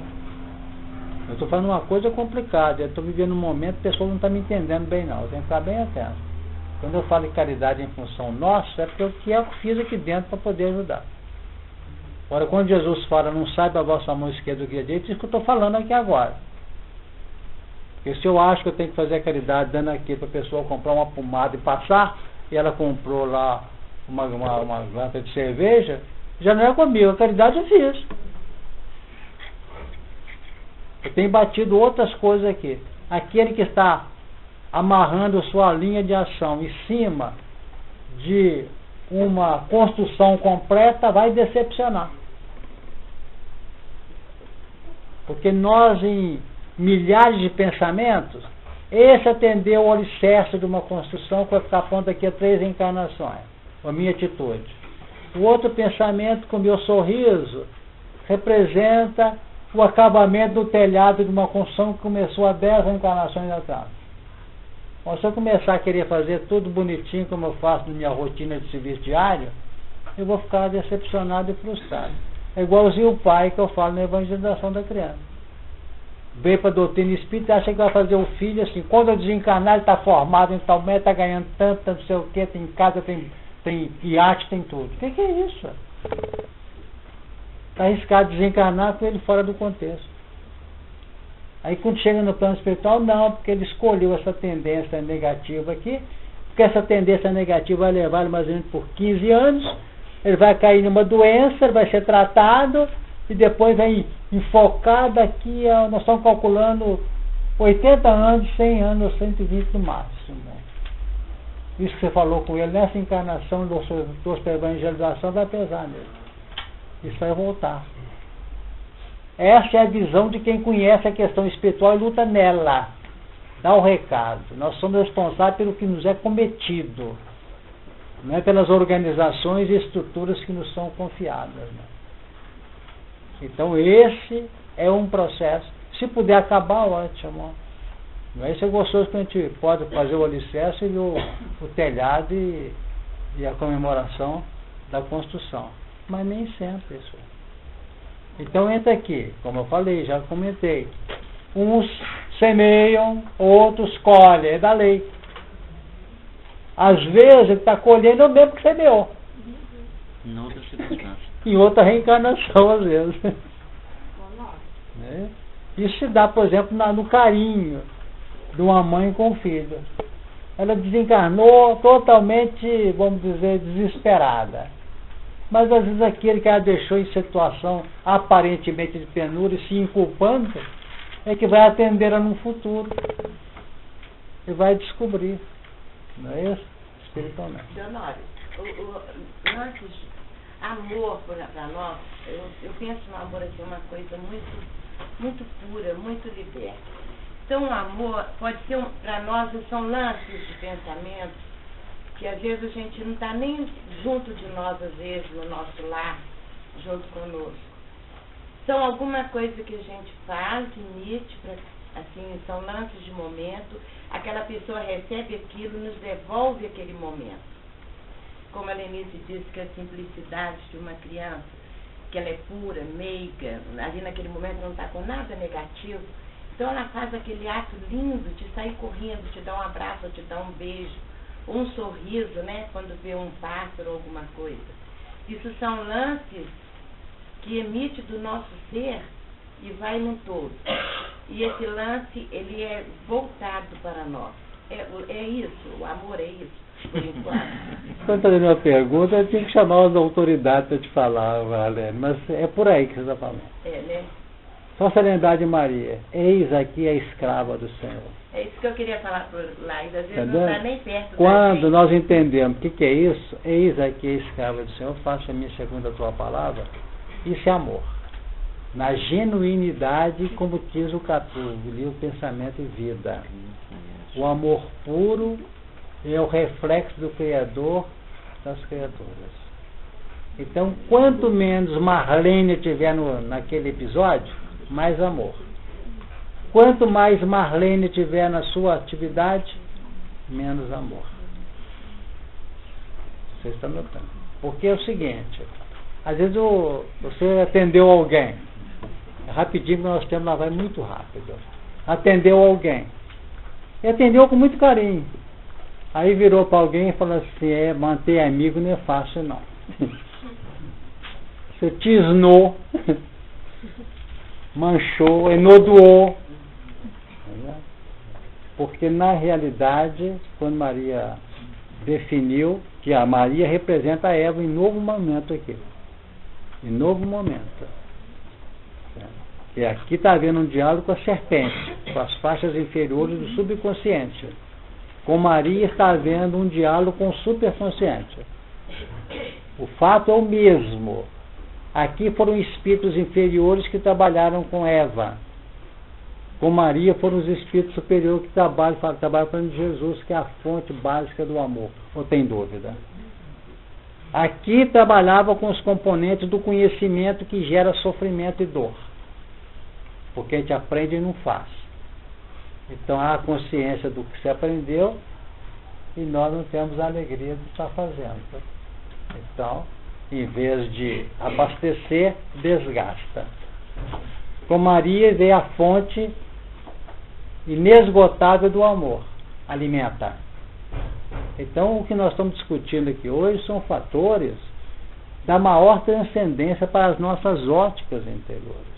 Eu estou falando uma coisa complicada, eu estou vivendo um momento que a pessoa não está me entendendo bem não, eu tenho que ficar bem atento. Quando eu falo de caridade em função nossa, é porque o que eu fiz aqui dentro para poder ajudar. Ora, quando Jesus fala, não saiba a vossa mão esquerda do que é direito, isso que eu estou falando aqui agora. Porque se eu acho que eu tenho que fazer a caridade dando aqui para a pessoa comprar uma pomada e passar, e ela comprou lá uma lata de cerveja, já não é comigo, a caridade eu fiz. Eu tenho batido outras coisas aqui. Aquele que está amarrando sua linha de ação em cima de uma construção completa vai decepcionar. Porque nós, em milhares de pensamentos, esse atendeu o alicerce de uma construção que vai ficar pronto daqui a 3 encarnações, a minha atitude. O outro pensamento, com o meu sorriso, representa o acabamento do telhado de uma construção que começou há 10 encarnações atrás. Bom, se eu começar a querer fazer tudo bonitinho como eu faço na minha rotina de serviço diário, eu vou ficar decepcionado e frustrado. É igualzinho o pai que eu falo na evangelização da criança. Veio para a doutrina espírita e acha que vai fazer o filho assim, quando eu desencarnar ele está formado em tal método, está ganhando tanto, não sei o que, tem casa, tem iate, tem tudo. O que é isso? Está arriscado desencarnar com ele fora do contexto. Aí quando chega no plano espiritual, não, porque ele escolheu essa tendência negativa aqui, porque essa tendência negativa vai levar ele mais ou menos por 15 anos, ele vai cair numa doença, ele vai ser tratado, e depois vem enfocar daqui, nós estamos calculando 80 anos, 100 anos, 120 no máximo. Isso que você falou com ele, nessa encarnação do para evangelização vai pesar nele. Isso vai voltar. Essa é a visão de quem conhece a questão espiritual e luta nela. Dá o recado. Nós somos responsáveis pelo que nos é cometido, não é pelas organizações e estruturas que nos são confiadas. Né? Então esse é um processo. Se puder acabar, ótimo. Isso é gostoso que a gente pode fazer o alicerce e o telhado e a comemoração da construção. Mas nem sempre isso. Então entra aqui, como eu falei, já comentei. Uns semeiam, outros colhem, é da lei. Às vezes ele está colhendo o mesmo que semeou. Em outras circunstâncias. Em outra reencarnação, às vezes. Né? Isso se dá, por exemplo, no carinho de uma mãe com o filho. Ela desencarnou totalmente, vamos dizer, desesperada. Mas às vezes aquele que ela deixou em situação aparentemente de penúria e se inculpando, é que vai atender ela no futuro. E vai descobrir. Não é isso? Espiritualmente. Leonório, antes, amor para nós, eu penso no amor assim, uma coisa muito pura, muito liberta. Então o amor pode ser, para nós, são lances de pensamento, que às vezes a gente não está nem junto de nós, às vezes, no nosso lar, junto conosco. São alguma coisa que a gente faz, emite, assim, são lances de momento, aquela pessoa recebe aquilo, nos devolve aquele momento. Como a Lenice disse que a simplicidade de uma criança, que ela é pura, meiga, ali naquele momento não está com nada negativo, então ela faz aquele ato lindo de sair correndo, te dar um abraço, te dar um beijo, um sorriso, né, quando vê um pássaro ou alguma coisa. Isso são lances que emite do nosso ser e vai no todo. E esse lance, ele é voltado para nós. É isso, o amor é isso, por enquanto. Quando está fazendo uma pergunta, eu tinha que chamar as autoridades para te falar, Valene, mas é por aí que você está falando. É, né? Só serenidade de Maria, eis aqui a escrava do Senhor. É isso que eu queria falar por lá, e às vezes Entendeu? não está nem perto. Quando nós entendemos o que é isso, eis aqui a escrava do Senhor, faça a minha segundo a tua palavra, isso é amor. Na genuinidade, como diz o Catulo, livro Pensamento e Vida. O amor puro é o reflexo do Criador das criaturas. Então, quanto menos Marlene tiver naquele episódio, mais amor. Quanto mais Marlene tiver na sua atividade, menos amor. Você está notando. Porque é o seguinte, às vezes você atendeu alguém, rapidinho nós temos lá, vai muito rápido. Atendeu alguém. E atendeu com muito carinho. Aí virou para alguém e falou assim, manter amigo não é fácil não. Você tisnou, manchou, enodoou. Porque na realidade, quando Maria definiu que a Maria representa a Eva em novo momento aqui. Em novo momento. E aqui está havendo um diálogo com a serpente, com as faixas inferiores do subconsciente. Com Maria está havendo um diálogo com o superconsciente. O fato é o mesmo. Aqui foram espíritos inferiores que trabalharam com Eva. Com Maria foram os espíritos superiores que trabalham falando de Jesus, que é a fonte básica do amor. Ou tem dúvida? Aqui trabalhava com os componentes do conhecimento que gera sofrimento e dor. Porque a gente aprende e não faz. Então há a consciência do que se aprendeu e nós não temos a alegria de estar fazendo. Então, em vez de abastecer, desgasta. Com Maria veio a fonte inesgotável do amor, alimentar. Então, o que nós estamos discutindo aqui hoje são fatores da maior transcendência para as nossas óticas interiores.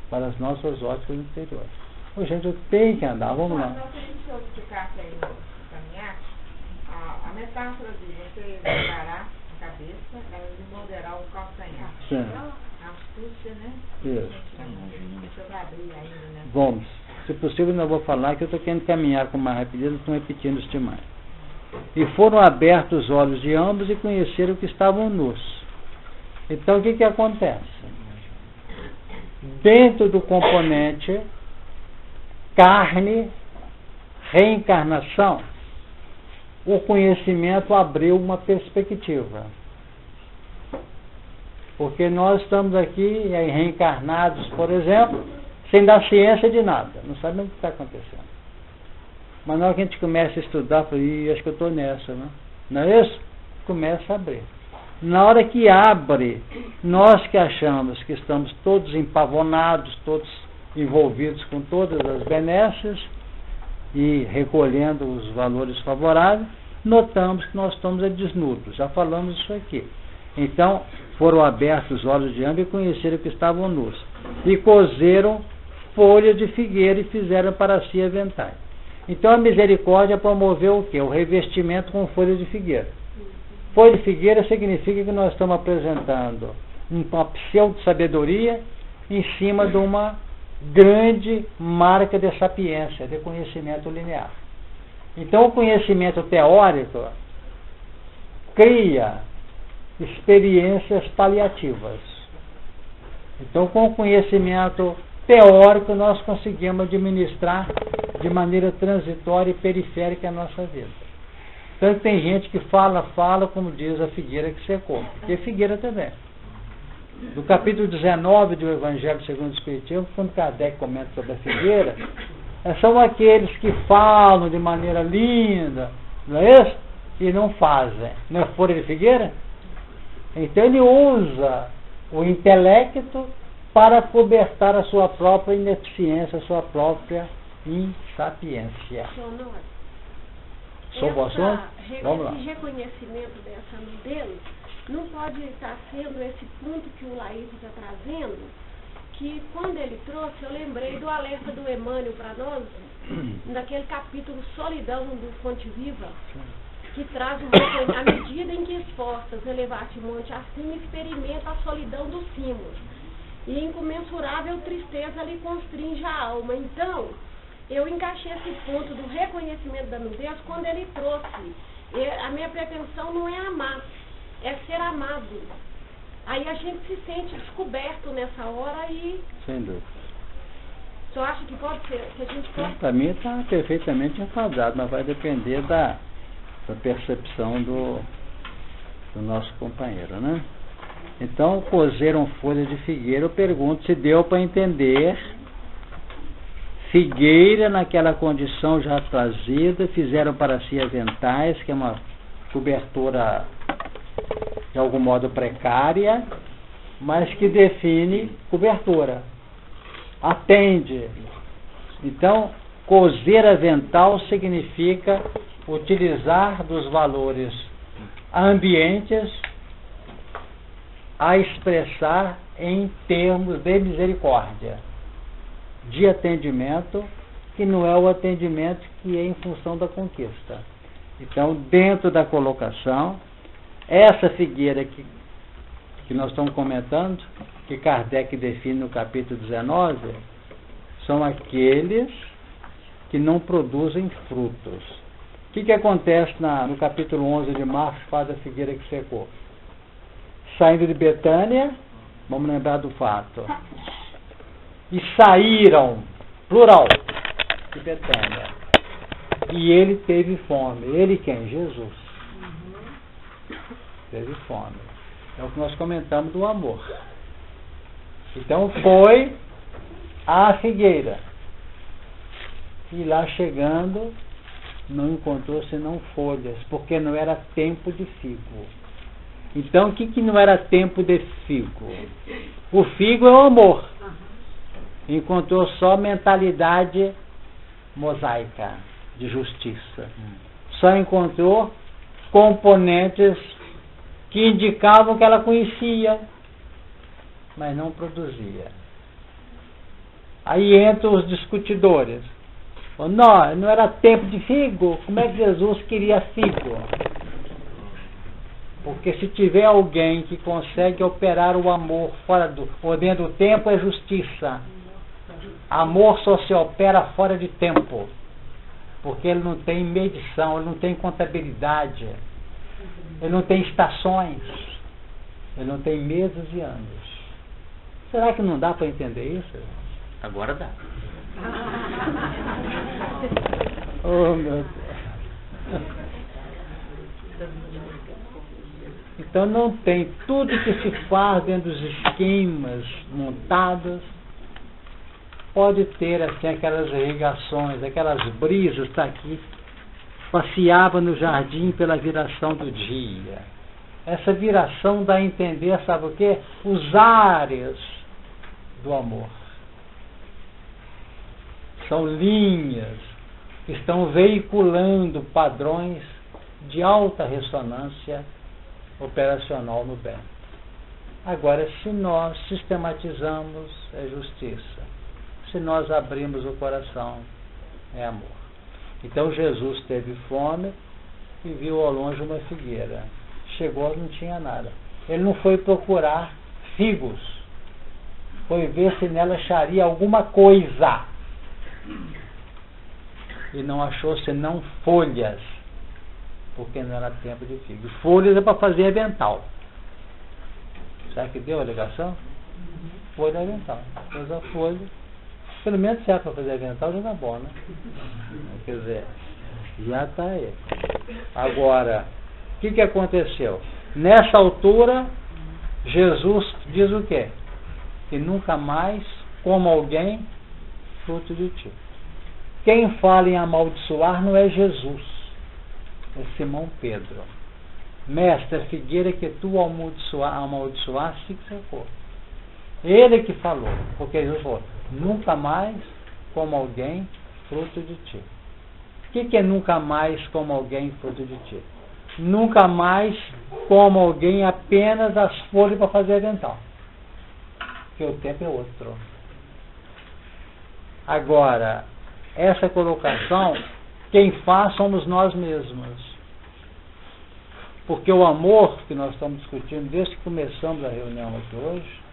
Para as nossas óticas interiores. Ô, gente, eu tenho que andar, vamos lá. Não, se a gente ficasse aí no caminhar, a metáfora de você preparar a cabeça, ela de moderar o calcanhar. Sim. A astúcia, né? Isso. Deixa eu abrir ainda, né? Vamos. Se possível, não vou falar, que eu estou querendo caminhar com mais rapidez, estou repetindo isso demais. E foram abertos os olhos de ambos e conheceram que estavam nus. Então, o que acontece? Dentro do componente carne, reencarnação, o conhecimento abriu uma perspectiva. Porque nós estamos aqui reencarnados, por exemplo, sem dar ciência de nada. Não sabemos o que está acontecendo. Mas na hora que a gente começa a estudar, acho que eu estou nessa, né? Não é isso? Começa a abrir. Na hora que abre, nós que achamos que estamos todos empavonados, todos envolvidos com todas as benesses e recolhendo os valores favoráveis, notamos que nós estamos desnudos. Já falamos isso aqui. Então, foram abertos os olhos de ambos e conheceram que estavam nus. E cozeram folha de figueira e fizeram para si aventais. Então, a misericórdia promoveu o quê? O revestimento com folha de figueira. Folha de figueira significa que nós estamos apresentando uma pseudo-sabedoria em cima de uma grande marca de sapiência, de conhecimento linear. Então, o conhecimento teórico cria experiências paliativas. Então, com o conhecimento teórico, nós conseguimos administrar de maneira transitória e periférica a nossa vida. Tanto tem gente que fala, como diz a figueira que secou, porque é figueira também. No capítulo 19 do Evangelho segundo o Espiritismo, quando Kardec comenta sobre a figueira, são aqueles que falam de maneira linda, não é isso? E não fazem. Não é folha de figueira? Então ele usa o intelecto para cobertar a sua própria ineficiência, a sua própria insapiência. Sou bom, vamos lá. Esse reconhecimento dessa nudez não pode estar sendo esse ponto que o Laís está trazendo, que quando ele trouxe, eu lembrei do alerta do Emmanuel para nós, naquele capítulo Solidão do Fonte Viva, que traz o reconhecimento, à medida em que esforças elevar-te monte acima, experimenta a solidão dos cimos, e incomensurável tristeza lhe constringe a alma. Então, eu encaixei esse ponto do reconhecimento da nudez quando ele trouxe. A minha pretensão não é amar, é ser amado. Aí a gente se sente descoberto nessa hora e... Sem dúvida. Você acha que pode ser? Que a gente pode... Para mim está perfeitamente enfadado, mas vai depender da percepção do nosso companheiro, né? Então, cozeram folha de figueira, eu pergunto se deu para entender figueira naquela condição já trazida, fizeram para si aventais, que é uma cobertura de algum modo precária, mas que define cobertura, atende. Então, cozer avental significa utilizar dos valores ambientes a expressar em termos de misericórdia, de atendimento, que não é o atendimento que é em função da conquista. Então, dentro da colocação, essa figueira que nós estamos comentando, que Kardec define no capítulo 19, são aqueles que não produzem frutos. O que acontece no capítulo 11 de Marcos, faz a figueira que secou? Saindo de Betânia, vamos lembrar do fato, e saíram, plural, de Betânia, e ele teve fome. Ele quem? Jesus. Teve fome. É o que nós comentamos do amor. Então foi à figueira, e lá chegando não encontrou senão folhas, porque não era tempo de figo. Então, o que não era tempo de figo? O figo é o amor. Encontrou só mentalidade mosaica, de justiça. Só encontrou componentes que indicavam que ela conhecia, mas não produzia. Aí entram os discutidores. Não era tempo de figo? Como é que Jesus queria figo? Porque se tiver alguém que consegue operar o amor fora ou dentro do tempo, é justiça. Amor só se opera fora de tempo, porque ele não tem medição, ele não tem contabilidade, ele não tem estações. Ele não tem meses e anos. Será que não dá para entender isso? Agora dá. Oh, meu Deus. Então não tem tudo que se faz dentro dos esquemas montados. Pode ter assim aquelas irrigações, aquelas brisas, está aqui. Passeava no jardim pela viração do dia. Essa viração dá a entender, sabe o quê? Os ares do amor. São linhas que estão veiculando padrões de alta ressonância operacional no bem. Agora, se nós sistematizamos, é justiça. Se nós abrimos o coração, é amor. Então Jesus teve fome e viu ao longe uma figueira. Chegou, não tinha nada. Ele não foi procurar figos. Foi ver se nela acharia alguma coisa. E não achou senão folhas. Porque não era tempo de figos. Folhas é para fazer avental. Será que deu a ligação? Folha avental. Fez a folha. Pelo menos se é para fazer avental, já tá bom, né? Quer dizer, já está aí. Agora, o que aconteceu? Nessa altura, Jesus diz o quê? Que nunca mais coma alguém fruto de ti. Quem fala em amaldiçoar não é Jesus, é Simão Pedro. Mestre, a figueira que tu amaldiçoaste que secou. Ele que falou, porque Jesus falou, nunca mais como alguém fruto de ti. O que é nunca mais como alguém fruto de ti? Nunca mais como alguém apenas as folhas para fazer avental. Porque o tempo é outro. Agora, essa colocação, quem faz somos nós mesmos. Porque o amor que nós estamos discutindo desde que começamos a reunião aqui hoje,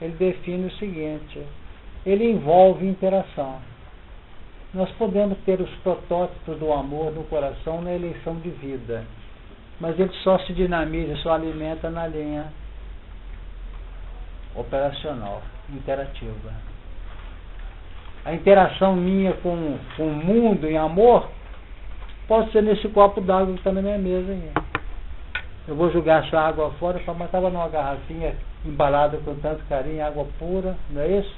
ele define o seguinte, ele envolve interação. Nós podemos ter os protótipos do amor no coração na eleição de vida, mas ele só se dinamiza, só alimenta na linha operacional, interativa. A interação minha com o mundo em amor pode ser nesse copo d'água que está na minha mesa aí. Eu vou jogar essa água fora, mas estava numa garrafinha embalada com tanto carinho, água pura, não é isso?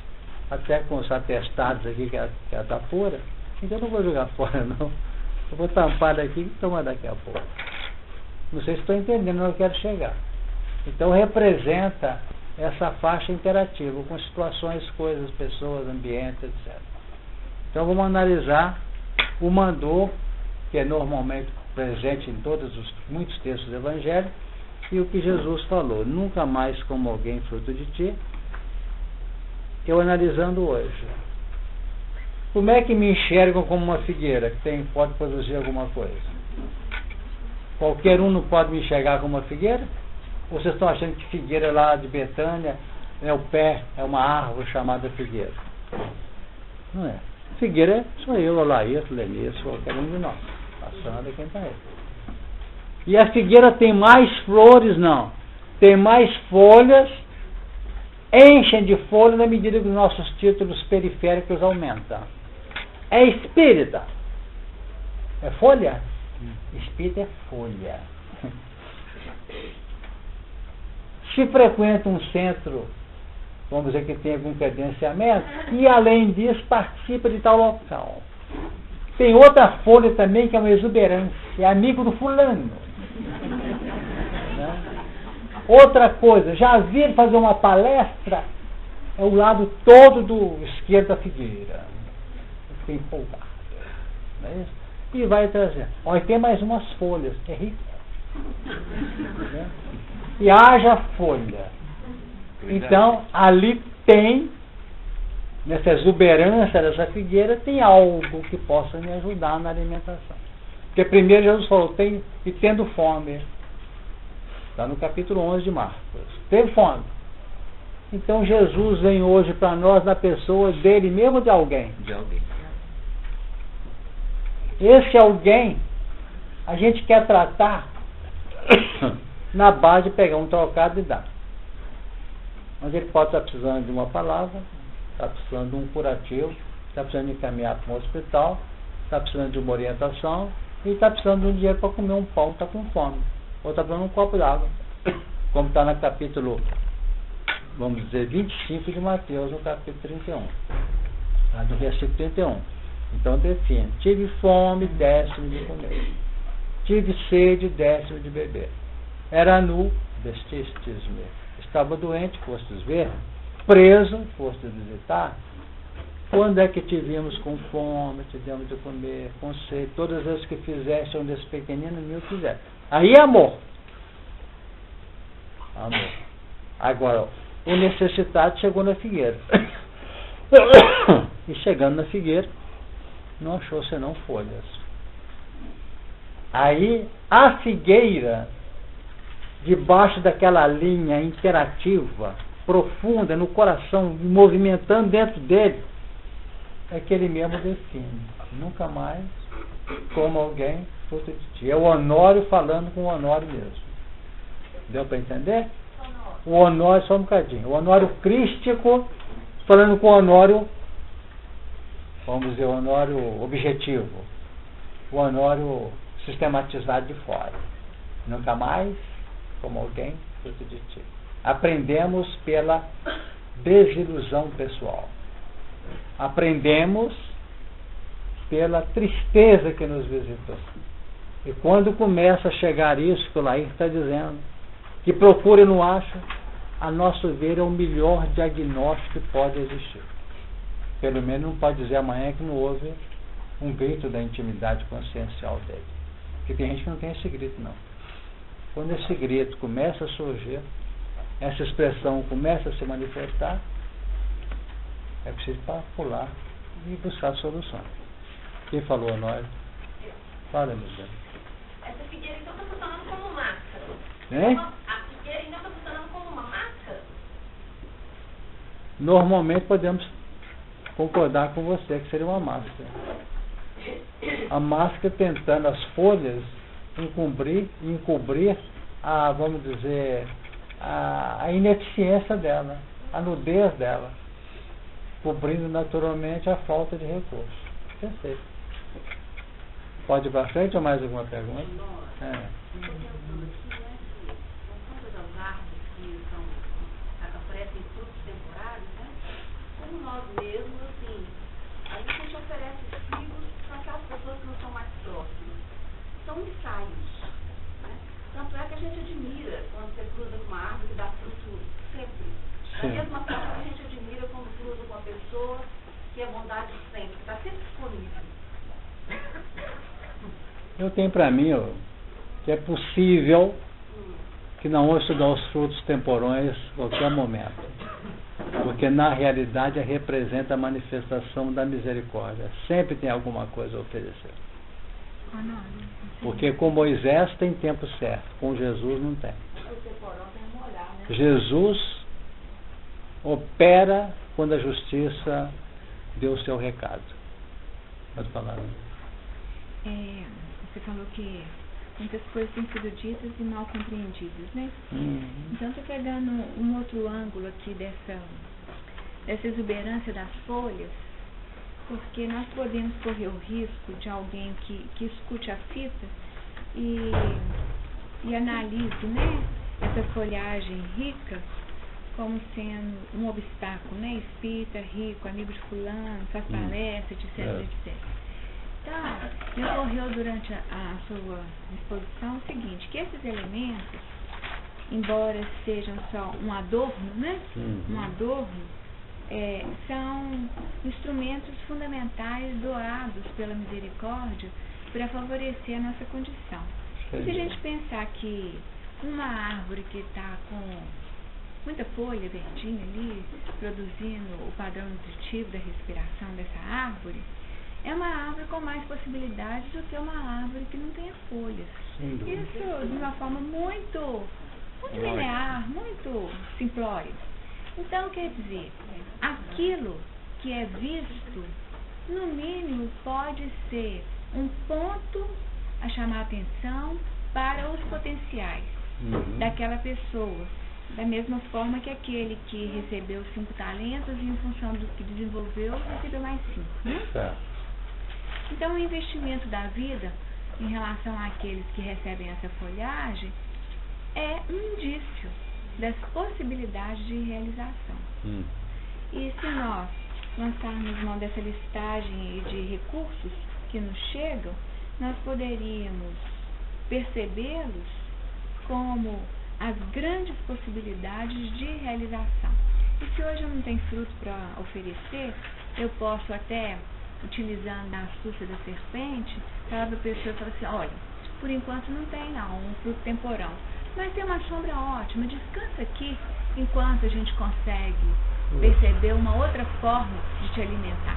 Até com os atestados aqui que ela está pura. Então eu não vou jogar fora, não. Eu vou tampar daqui e tomar daqui a pouco. Não sei se estou entendendo onde eu quero chegar. Então representa essa faixa interativa com situações, coisas, pessoas, ambientes, etc. Então vamos analisar o mandou, que é normalmente presente em muitos textos do Evangelho, e o que Jesus falou, nunca mais como alguém fruto de ti. Eu analisando hoje, como é que me enxergam como uma figueira que pode produzir alguma coisa? Qualquer um não pode me enxergar como uma figueira? Ou vocês estão achando que figueira lá de Betânia é o pé, é uma árvore chamada figueira? Não é. Figueira sou eu, Olaíto, Lenice, qualquer um de nós. Passando quem está aí. E a figueira tem mais flores? Não. Tem mais folhas, enchem de folha na medida que os nossos títulos periféricos aumentam. É espírita. É folha? Espírita é folha. Se frequenta um centro, vamos dizer que tem algum credenciamento, e além disso participa de tal local. Tem outra folha também que é uma exuberância, é amigo do fulano. Né? Outra coisa, já vi ele fazer uma palestra, é o lado todo do esquerdo da figueira. Fico empolgado. Não é isso? E vai trazer. Olha, tem mais umas folhas, é rico. Né? E haja folha. Então, ali tem, nessa exuberância dessa figueira, tem algo que possa me ajudar na alimentação. Porque primeiro Jesus falou, e tendo fome. Está no capítulo 11 de Marcos. Teve fome. Então Jesus vem hoje para nós na pessoa dele mesmo, de alguém. De alguém. Esse alguém, a gente quer tratar na base de pegar um trocado e dar. Mas ele pode estar precisando de uma palavra, está precisando de um curativo, está precisando de encaminhar para um hospital, está precisando de uma orientação e está precisando de um dinheiro para comer um pão, está com fome. Ou está precisando de um copo d'água. Como está no capítulo, vamos dizer, 25 de Mateus, no capítulo 31. Do versículo 31. Então define: tive fome, deste-me de comer. Tive sede, deste-me de beber. Era nu, vestistes-me. Estava doente, fostes ver. Preso, fostes visitar. Quando é que te vimos com fome, te demos de comer, com sede? Todas as vezes que fizeste um desse pequenino, me o fizeste. Aí é amor. Amor. Agora, o necessitado chegou na figueira. E chegando na figueira, não achou senão folhas. Aí, a figueira, debaixo daquela linha interativa, profunda, no coração, movimentando dentro dele, é que ele mesmo define: nunca mais como alguém fruto de ti. É o Honório falando com o Honório mesmo. Deu para entender? O Honório, só um bocadinho. O Honório crístico falando com o Honório, vamos dizer, o Honório objetivo. O Honório sistematizado de fora. Nunca mais como alguém fruto de ti. Aprendemos pela desilusão pessoal. Aprendemos pela tristeza que nos visitou. E quando começa a chegar isso que o Lair está dizendo, que procura e não acha, a nosso ver é o melhor diagnóstico que pode existir. Pelo menos não pode dizer amanhã que não houve um grito da intimidade consciencial dele. Porque tem gente que não tem esse grito, não. Quando esse grito começa a surgir, essa expressão começa a se manifestar, é preciso pular e buscar solução. Quem falou a nós? Fala, meu Deus. Essa figueira então está funcionando como máscara. Hein? A figueira então está funcionando como uma máscara? Normalmente podemos concordar com você que seria uma máscara. A máscara tentando as folhas encobrir a, vamos dizer, a ineficiência dela, a nudez dela, cobrindo naturalmente a falta de recursos. Perfeito. Pode ir para frente ou mais alguma pergunta? Aparecem frutos temporários, né? Como nós mesmos, assim, a gente oferece figos para aquelas pessoas que não são mais próximas. São ensaios, né? Tanto é que a gente admira quando você cruza com uma árvore que dá fruto sempre. Da mesma forma que a gente admira quando cruza com uma pessoa que é bondade sempre, que está sempre disponível. Eu tenho para mim que é possível que não vão estudar os frutos temporões a qualquer momento. Porque na realidade representa a manifestação da misericórdia. Sempre tem alguma coisa a oferecer. Porque com Moisés tem tempo certo, com Jesus não tem. Jesus opera quando a justiça deu o seu recado. Pode falar. Você falou que muitas coisas têm sido ditas e mal compreendidas, né? Então, estou pegando um outro ângulo aqui dessa exuberância das folhas, porque nós podemos correr o risco de alguém que escute a fita e analise, né, essa folhagem rica como sendo um obstáculo, né? Espírita, rico, amigo de fulano, faz palestra, etc, etc. Então, me ocorreu durante a sua exposição o seguinte, que esses elementos, embora sejam só um adorno, né? Um adorno, são instrumentos fundamentais doados pela misericórdia para favorecer a nossa condição. E se a gente pensar que uma árvore que está com muita folha verdinha ali, produzindo o padrão nutritivo da respiração dessa árvore, é uma árvore com mais possibilidades do que uma árvore que não tenha folhas. Isso de uma forma muito linear, muito simplória. Então, quer dizer, aquilo que é visto, no mínimo, pode ser um ponto a chamar a atenção para os potenciais. daquela pessoa. Da mesma forma que aquele que recebeu 5 talentos e em função do que desenvolveu, recebeu mais 5. Né? Certo. Então, o investimento da vida em relação àqueles que recebem essa folhagem é um indício das possibilidades de realização. E se nós lançarmos mão dessa listagem de recursos que nos chegam, nós poderíamos percebê-los como as grandes possibilidades de realização. E se hoje eu não tenho fruto para oferecer, eu posso até, utilizando a astúcia da serpente, falar para a pessoa e falar assim, olha, por enquanto não tem não, um fruto temporão, mas tem uma sombra ótima, descansa aqui, enquanto a gente consegue perceber uma outra forma de te alimentar.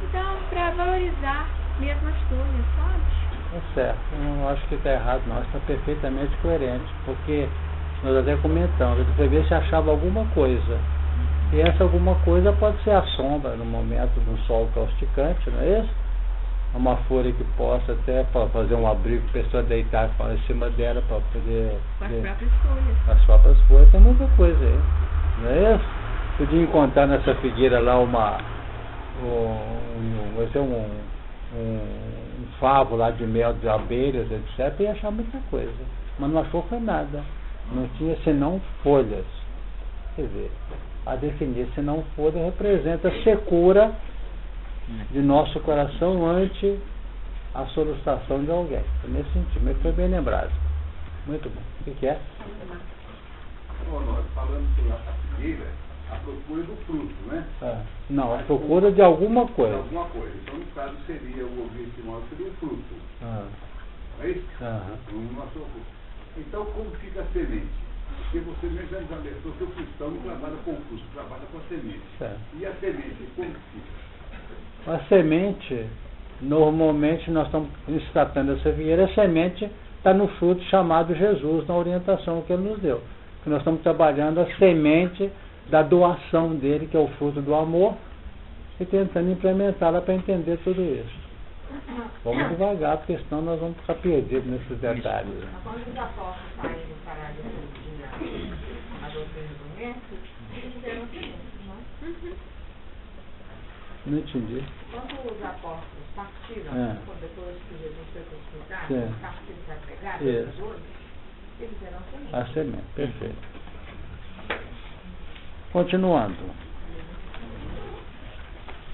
Então, para valorizar mesmo as folhas, sabe? É certo, eu não acho que está errado não, está perfeitamente coerente, porque nós até comentamos, você ver se achava alguma coisa, e essa alguma coisa pode ser a sombra no momento do sol causticante, não é isso? Uma folha que possa até fazer um abrigo para a pessoa deitar em cima dela para poder... Com as próprias folhas. As próprias folhas, tem muita coisa aí, não é isso? Podia encontrar nessa figueira lá um favo lá de mel de abelhas, etc., e achar muita coisa. Mas não achou foi nada. Não tinha senão folhas. Quer dizer, a definir senão folha representa a secura de nosso coração ante a solicitação de alguém. Foi nesse sentido, mas foi bem lembrado. Muito bom. O que é? Nós falamos sobre a figueira, a procura do fruto, né? Não, a procura de alguma coisa. De alguma coisa. Então, no caso, seria o objetivo, seria o fruto. É isso? Então, como fica a semente? Porque você mesmo já alertou que o cristão não trabalha com o fruto, trabalha com a semente. Certo. E a semente, como fica? A semente, normalmente, nós estamos tratando dessa figueira, a semente está no fruto chamado Jesus, na orientação que ele nos deu. Que nós estamos trabalhando a semente da doação dele, que é o fruto do amor, e tentando implementá-la para entender tudo isso. Vamos devagar, porque senão nós vamos ficar perdidos nesses detalhes. Quando os apóstolos saíram para a doutrina do mestre, eles fizeram o seguinte, não? Não entendi. Quando os apóstolos partiram, depois que Jesus foi crucificado, partiram para pregar, eles fizeram a semente. A semente, perfeito. Continuando.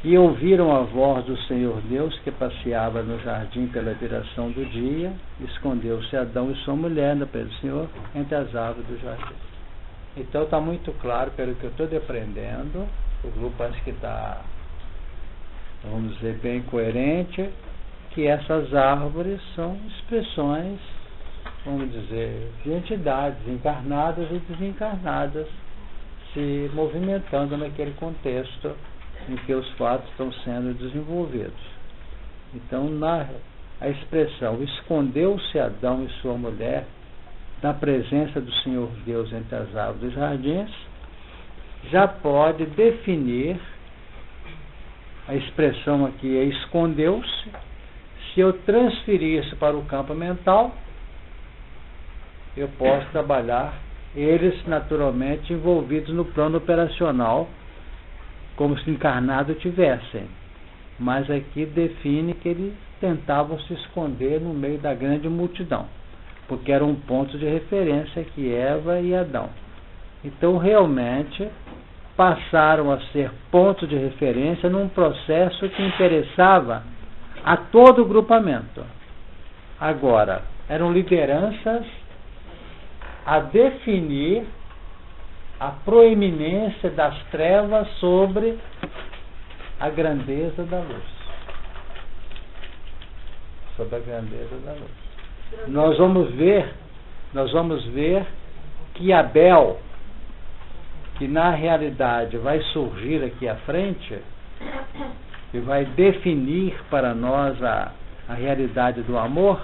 E ouviram a voz do Senhor Deus que passeava no jardim pela viração do dia, escondeu-se Adão e sua mulher na presença do Senhor entre as árvores do jardim. Então está muito claro, pelo que eu estou depreendendo, o grupo parece que está, vamos dizer, bem coerente, que essas árvores são expressões, vamos dizer, de entidades encarnadas e desencarnadas, se movimentando naquele contexto em que os fatos estão sendo desenvolvidos. Então, a expressão escondeu-se Adão e sua mulher na presença do Senhor Deus entre as árvores dos jardins, já pode definir, a expressão aqui é escondeu-se. Se eu transferir isso para o campo mental, eu posso trabalhar eles naturalmente envolvidos no plano operacional, como se encarnado tivessem. Mas aqui define que eles tentavam se esconder no meio da grande multidão, porque era um ponto de referência que Eva e Adão. Então realmente passaram a ser ponto de referência num processo que interessava a todo o grupamento. Agora, eram lideranças a definir a proeminência das trevas sobre a grandeza da luz. Sobre a grandeza da luz. Nós vamos ver que Abel, que na realidade vai surgir aqui à frente, e vai definir para nós a realidade do amor,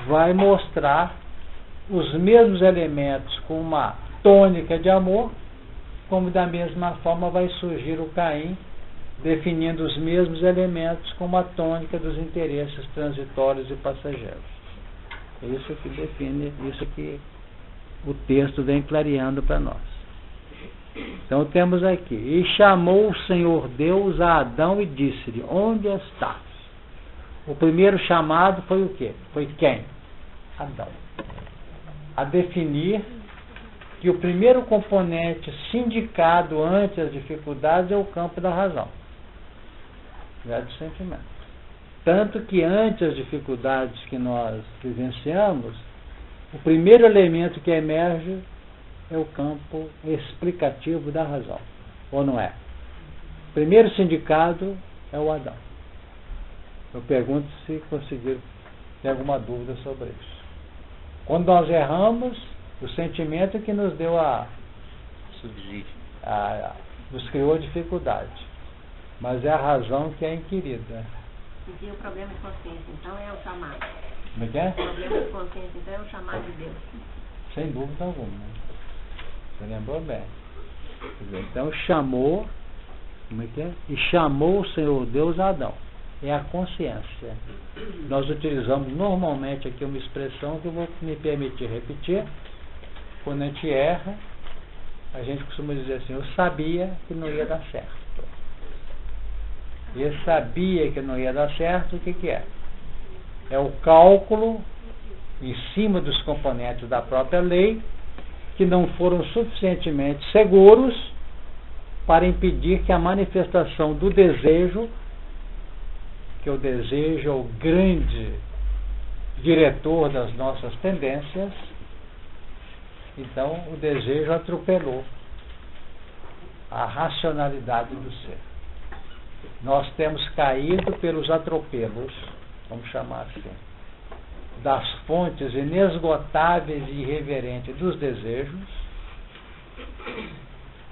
vai mostrar os mesmos elementos com uma tônica de amor, como da mesma forma vai surgir o Caim, definindo os mesmos elementos com uma tônica dos interesses transitórios e passageiros. É isso que define, isso que o texto vem clareando para nós. Então temos aqui: e chamou o Senhor Deus a Adão e disse-lhe: onde estás? O primeiro chamado foi o quê? Foi quem? Adão. A definir que o primeiro componente sindicado ante as dificuldades é o campo da razão, é do sentimento. Tanto que ante as dificuldades que nós vivenciamos, o primeiro elemento que emerge é o campo explicativo da razão, ou não é? O primeiro sindicado é o Adão. Eu pergunto se conseguiram ter alguma dúvida sobre isso. Quando nós erramos, o sentimento que nos deu nos criou a dificuldade, mas é a razão que é inquirida. E o problema de consciência, então, é o chamado. Como é que é? O problema de consciência, então, é o chamado de Deus. Sem dúvida alguma. Você lembrou bem. Então chamou, como é que é? E chamou o Senhor Deus a Adão. É a consciência. Nós utilizamos normalmente aqui uma expressão que eu vou me permitir repetir. Quando a gente erra, a gente costuma dizer assim: eu sabia que não ia dar certo. E eu sabia que não ia dar certo, o que é? É o cálculo em cima dos componentes da própria lei que não foram suficientemente seguros para impedir que a manifestação do desejo, que o desejo é o grande diretor das nossas tendências, então o desejo atropelou a racionalidade do ser. Nós temos caído pelos atropelos, vamos chamar assim, das fontes inesgotáveis e irreverentes dos desejos,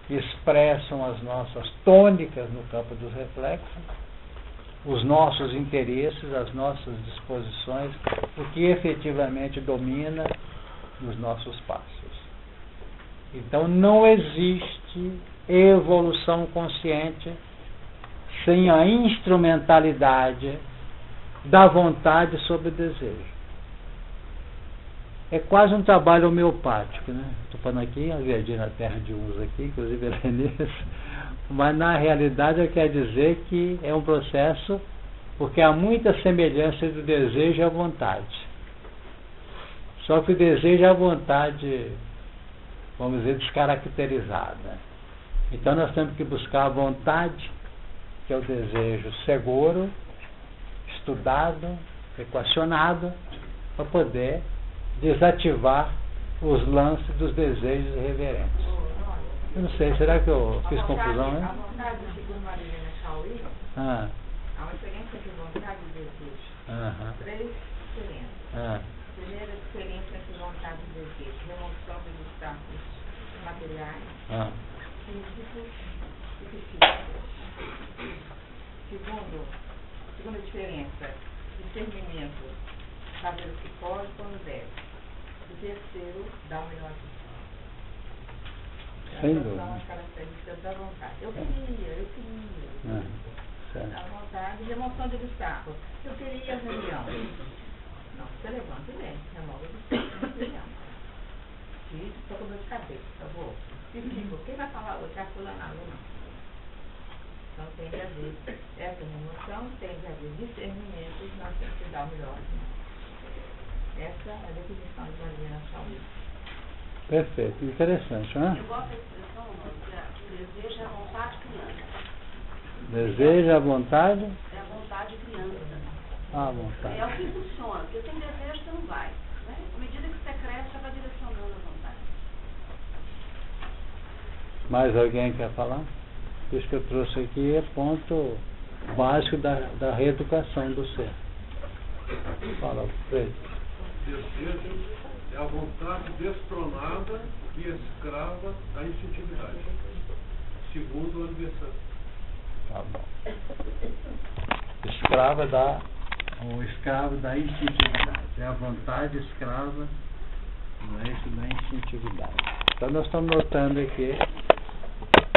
que expressam as nossas tônicas no campo dos reflexos, os nossos interesses, as nossas disposições, o que efetivamente domina nos nossos passos. Então não existe evolução consciente sem a instrumentalidade da vontade sobre o desejo. É quase um trabalho homeopático, né? Estou falando aqui, agredindo na terra de uns aqui, inclusive helenistas, mas na realidade quer dizer que é um processo, porque há muita semelhança entre o desejo e a vontade. Só que o desejo é a vontade, vamos dizer, descaracterizada. Então nós temos que buscar a vontade, que é o desejo seguro, estudado, equacionado, para poder desativar os lances dos desejos irreverentes. Eu não sei, será que eu fiz confusão, né? A vontade do segundo Marilena Chauí, há uma experiência de vontade e desejo. Três experiências. Primeira experiência de vontade e desejo, remoção dos obstáculos materiais, físicos e psíquicos. Segunda diferença, discernimento, saber o que pode e quando deve. O terceiro, dar o melhor de si. Essas são as características da vontade. Eu queria. A vontade, remoção de obstáculos. Eu queria a reunião. Não, você levanta e vem, remove o obstáculo. Isso, estou com dor de cabeça, por favor. Quem vai falar hoje? A fulana, não. Então tem a ver essa remoção, tem a ver discernimento, e nós temos que dar o melhor. Essa é a definição de Marilena Chauí. Perfeito, interessante, né? Eu gosto da expressão, que o desejo é a vontade criança. Desejo, a vontade? É a vontade criança. A vontade. É o que funciona, porque sem desejo você não vai. Né? À medida que você cresce, você vai direcionando a vontade. Mais alguém quer falar? Isso que eu trouxe aqui é ponto básico da reeducação do ser. Fala, Pedro. Desejo é a vontade destronada e escrava da instintividade, segundo o aniversário. Tá bom. Escravo da instintividade. É a vontade escrava da instintividade. Então nós estamos notando aqui,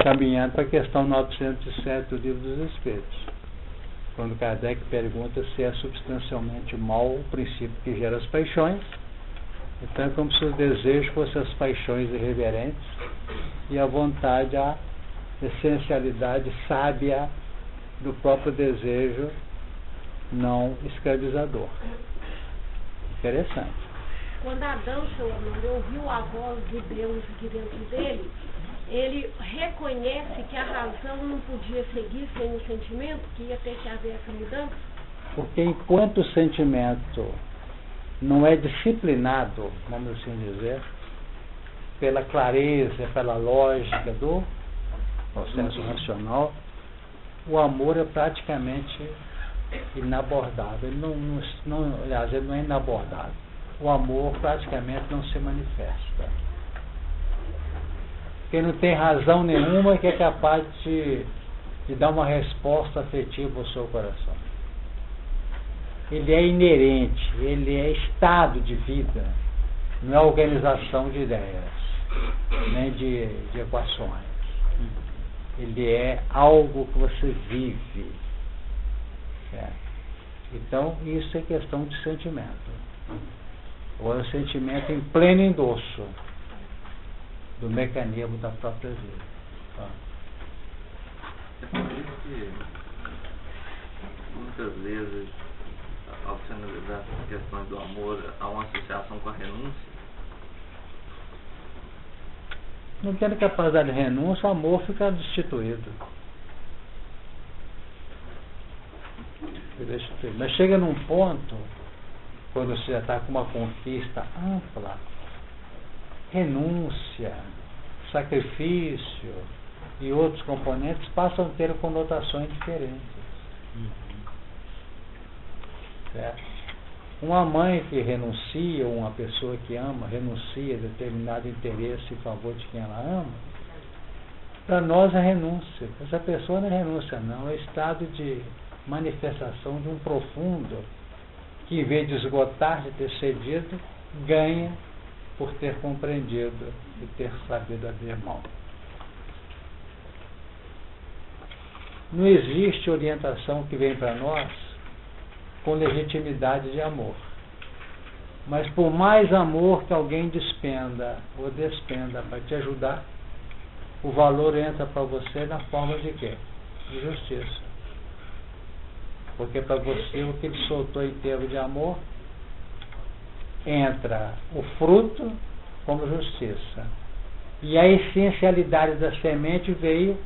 caminhando para a questão 907 do Livro dos Espíritos. Quando Kardec pergunta se é substancialmente mal o princípio que gera as paixões, Então é como se os desejos fossem as paixões irreverentes e a vontade, a essencialidade sábia do próprio desejo não escravizador. Interessante. Quando Adão, seu Arnaldo, ouviu a voz de Deus aqui dentro dele, ele reconhece que a razão não podia seguir sem o sentimento, que ia ter que haver essa mudança? Porque enquanto o sentimento não é disciplinado, vamos assim dizer, pela clareza, pela lógica do processo racional, o amor é praticamente inabordável. Aliás, ele não é inabordável. O amor praticamente não se manifesta. Porque não tem razão nenhuma que é capaz de dar uma resposta afetiva ao seu coração. Ele é inerente, ele é estado de vida, não é organização de ideias, nem de equações. Ele é algo que você vive. Certo? Então, isso é questão de sentimento. Ou é o sentimento em pleno endosso do mecanismo da própria vida. É por isso que muitas vezes, ao se analisar as questões do amor, há uma associação com a renúncia. Não tendo capacidade de renúncia, o amor fica destituído. Mas chega num ponto, quando você já está com uma conquista ampla, renúncia, sacrifício e outros componentes passam a ter conotações diferentes. Certo? Uma mãe que renuncia, ou uma pessoa que ama, renuncia a determinado interesse em favor de quem ela ama, para nós é renúncia. Essa pessoa não é renúncia, não, é estado de manifestação de um profundo que, em vez de esgotar, de ter cedido, ganha por ter compreendido e ter sabido abrir mão. Não existe orientação que vem para nós com legitimidade de amor. Mas por mais amor que alguém despenda ou despenda para te ajudar, o valor entra para você na forma de quê? De justiça. Porque para você o que ele soltou em termos de amor, entra o fruto como justiça. E a essencialidade da semente veio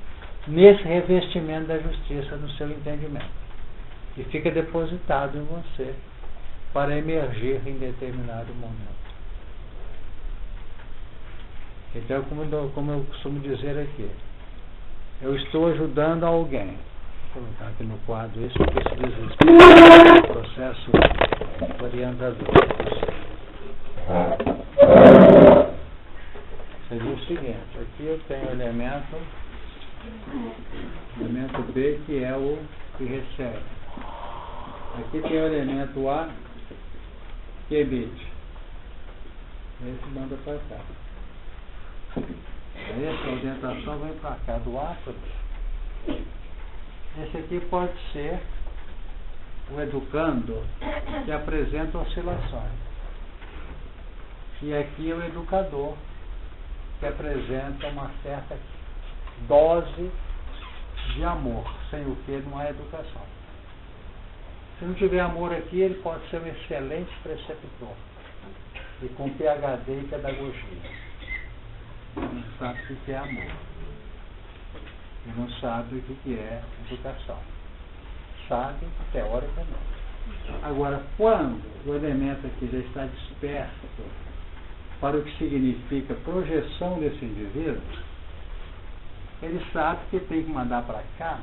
nesse revestimento da justiça no seu entendimento. E fica depositado em você para emergir em determinado momento. Então, como eu costumo dizer aqui, eu estou ajudando alguém. Vou colocar aqui no quadro isso, porque se diz respeito ao processo orientador. Você diz o seguinte, aqui eu tenho o elemento B, que é o que recebe. Aqui tem o elemento A, que emite. Esse manda para cá. Aí essa orientação vem para cá, do A para B. Esse aqui pode ser o educando que apresenta oscilações. E aqui é o educador que apresenta uma certa dose de amor, sem o que não há educação. Se não tiver amor aqui, ele pode ser um excelente preceptor e com PhD em pedagogia. Não sabe o que é amor. E não sabe o que é educação. Sabe teoricamente. Agora, quando o elemento aqui já está desperto para o que significa projeção desse indivíduo, ele sabe que tem que mandar para cá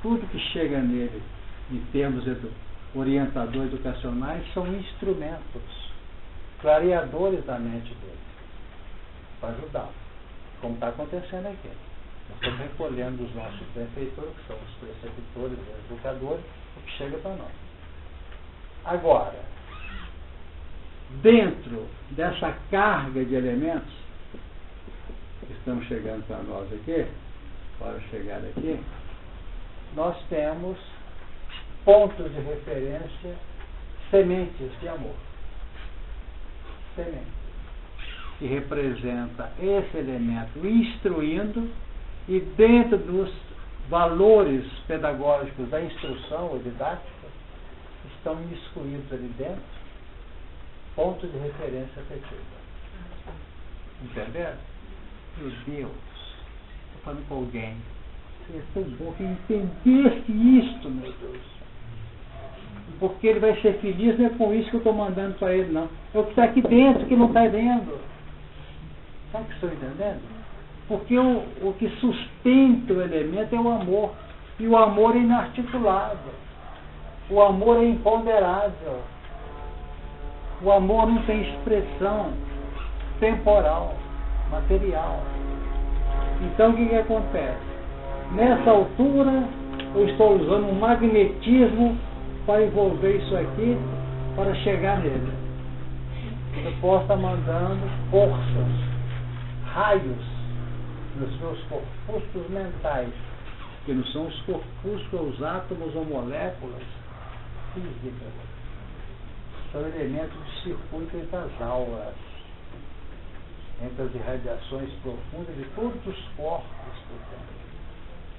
tudo que chega nele em termos orientadores educacionais são instrumentos clareadores da mente dele para ajudá-lo, como está acontecendo aqui. Nós estamos recolhendo dos nossos benfeitores, que são os preceptores e educadores, o que chega para nós. Agora, dentro dessa carga de elementos que estão chegando para nós aqui, para chegar aqui, nós temos pontos de referência, sementes de amor. semente, que representa esse elemento instruindo, e dentro dos valores pedagógicos da instrução ou didática, estão imiscuídos ali dentro pontos de referência afetiva. Entenderam? Meu Deus, estou falando com alguém. Você é tão bom que entendesse isto, meu Deus. Porque ele vai ser feliz, não é com isso que eu estou mandando para ele, não. É o que está aqui dentro que não está vendo. Sabe o que estou entendendo? Porque o que sustenta o elemento é o amor. E o amor é inarticulado. O amor é imponderável. O amor não tem expressão temporal, material. Então o que acontece? Nessa altura eu estou usando um magnetismo para envolver isso aqui, para chegar nele. Eu posso estar mandando forças, raios nos meus corpúsculos mentais, que não são os corpúsculos, os átomos ou moléculas físicas. São elementos de circuito entre as auras, entre as irradiações profundas de todos os corpos que eu tenho.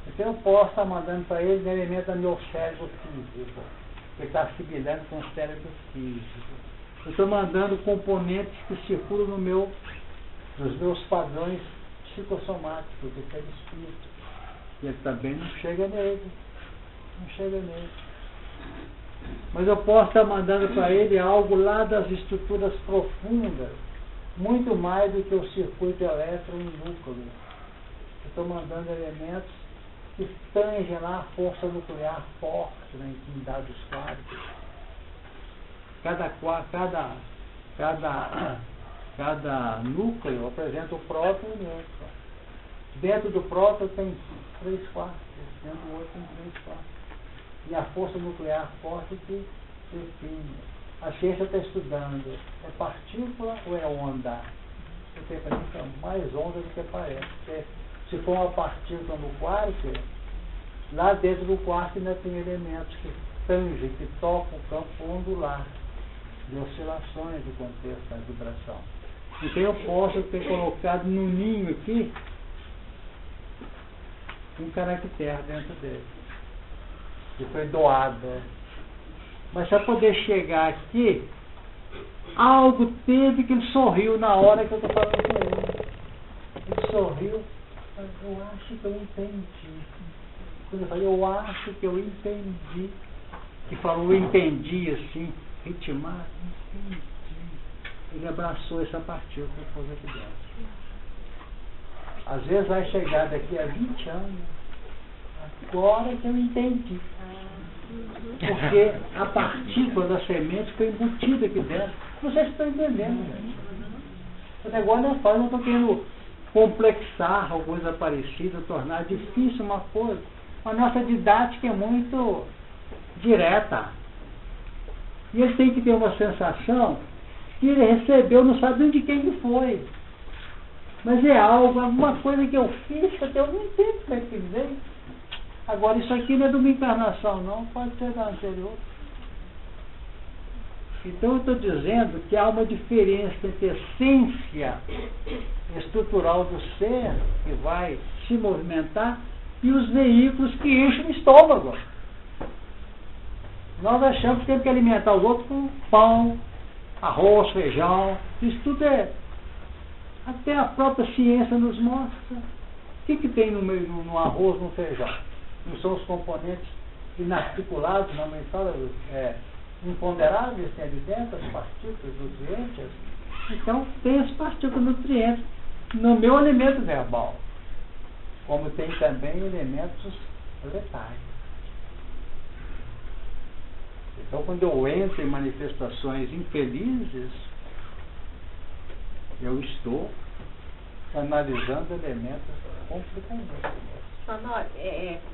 Então eu posso estar mandando para eles um elemento do meu cérebro físico, que está assimilando com o cérebro físico. Eu estou mandando componentes que circulam nos meus padrões psicossomáticos, do perispírito. E ele também não chega nele. Não chega nele. Mas eu posso estar mandando para ele algo lá das estruturas profundas, muito mais do que o circuito elétron e núcleo. Eu estou mandando elementos que tangem lá a força nuclear forte na intimidade dos quadros. Cada núcleo apresenta o próprio núcleo. Dentro do próton tem 3 quartos, dentro do outro tem 3 quartos. E a força nuclear forte que define. A ciência está estudando, é partícula ou é onda? Porque para mim é mais onda do que parece. Porque se for uma partícula no quarto, lá dentro do quarto ainda tem elementos que tangem, que tocam o campo ondular, de oscilações do contexto da vibração. Então eu posso ter colocado no ninho aqui um caractere dentro dele, que foi doado. Mas para poder chegar aqui, algo teve que ele sorriu na hora que eu estou falando com ele. Ele sorriu, mas eu acho que eu entendi. Quando eu falei, eu acho que eu entendi. Que falou, eu entendi assim, ritmado, entendi. Ele abraçou essa partícula que pôs aqui dentro. Às vezes vai chegar daqui a 20 anos, agora que eu entendi. Porque a partícula da semente foi embutida aqui dentro. Vocês estão entendendo, gente. O negócio não é fácil, não estou querendo complexar ou coisa parecida, tornar difícil uma coisa. A nossa didática é muito direta. E ele tem que ter uma sensação que ele recebeu, não sabe nem de quem que foi. Mas é algo, alguma coisa que eu fiz, que eu não entendo como é que veio. Agora, isso aqui não é de uma encarnação, não, pode ser da anterior. Então, eu estou dizendo que há uma diferença entre a essência estrutural do ser, que vai se movimentar, e os veículos que enchem o estômago. Nós achamos que temos que alimentar os outros com pão, arroz, feijão. Isso tudo é... Até a própria ciência nos mostra. O que tem no arroz, no feijão? Não são os componentes inarticulados, não imponderáveis, tem ali dentro, as partículas nutrientes. Então, tem as partículas nutrientes no meu alimento verbal, como tem também elementos letais. Então, quando eu entro em manifestações infelizes, eu estou analisando elementos completamente. Honório,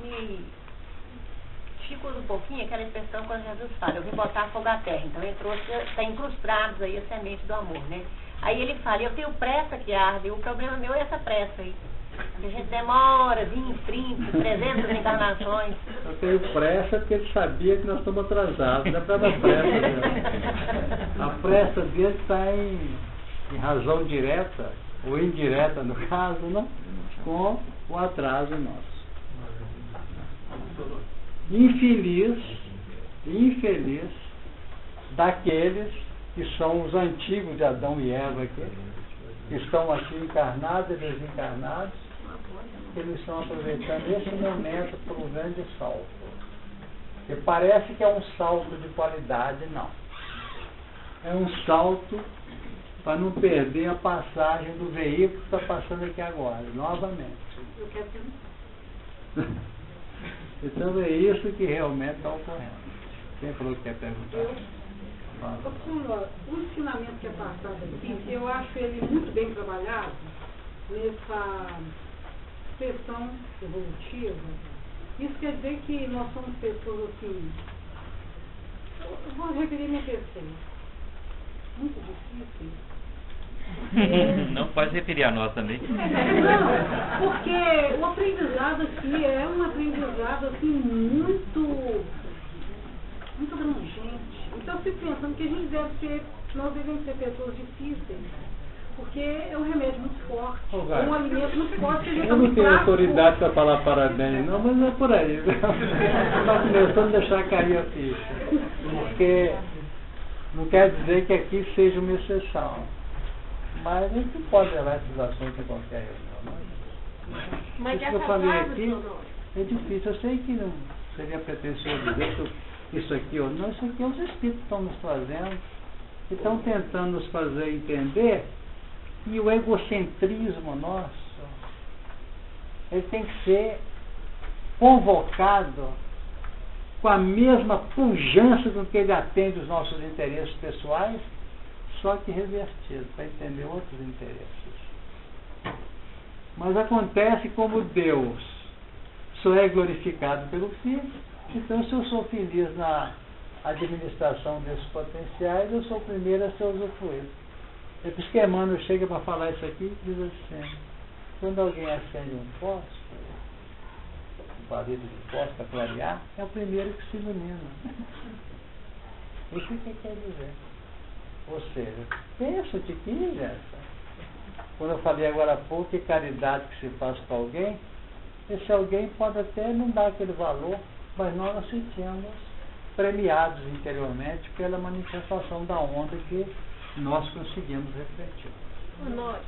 me dificulta um pouquinho aquela expressão quando Jesus fala, eu vim botar fogo à terra. Então ele trouxe, está incrustados aí a semente do amor, né? Aí ele fala, eu tenho pressa que arde, o problema meu é essa pressa aí. A gente demora 20, 30, 300 encarnações. Eu tenho pressa porque ele sabia que nós estamos atrasados, não é para dar pressa dele. A pressa dele está em em razão direta, ou indireta no caso, né? Com o atraso nosso. Infeliz daqueles que são os antigos de Adão e Eva aqui, que estão aqui encarnados e desencarnados, que eles estão aproveitando esse momento para um grande salto. E parece que é um salto de qualidade, não. É um salto para não perder a passagem do veículo que está passando aqui agora, novamente. Eu quero perguntar. Então é isso que realmente está ocorrendo. Quem falou que quer perguntar? Ô, senhor, o ensinamento que é passado aqui, eu acho ele muito bem trabalhado nessa questão evolutiva. Isso quer dizer que nós somos pessoas assim, eu vou referir minha pessoa, muito difícil. Não pode referir a nós também. Não, porque o aprendizado aqui é um aprendizado assim muito abrangente. Então eu fico pensando que a gente nós devemos ser pessoas difíceis, porque é um remédio muito forte, é um alimento muito forte que a gente eu não tenho autoridade para falar parabéns, não, mas é por aí. Está começando a deixar cair a ficha. Porque não quer dizer que aqui seja uma exceção. Mas a gente pode levar esses assuntos em qualquer reunião. Mas isso que eu falei aqui é difícil. Eu sei que não seria pretensioso dizer que isso aqui ou não, isso aqui é os Espíritos que estão nos trazendo, que estão tentando nos fazer entender que o egocentrismo nosso, ele tem que ser convocado com a mesma pujança com que ele atende os nossos interesses pessoais, só que revertido, para entender outros interesses. Mas acontece como Deus só é glorificado pelo Filho, então se eu sou feliz na administração desses potenciais, eu sou o primeiro a ser usufruído. É por isso que Emmanuel chega para falar isso aqui e diz assim, quando alguém acende um fósforo, um palito de fósforo para clarear, é o primeiro que se ilumina. Isso que quer dizer. Ou seja, pensa de que quando eu falei agora há pouco que caridade que se faz para alguém, esse alguém pode até não dar aquele valor, mas nós nos sentimos premiados interiormente pela manifestação da onda que nós conseguimos refletir. Nós,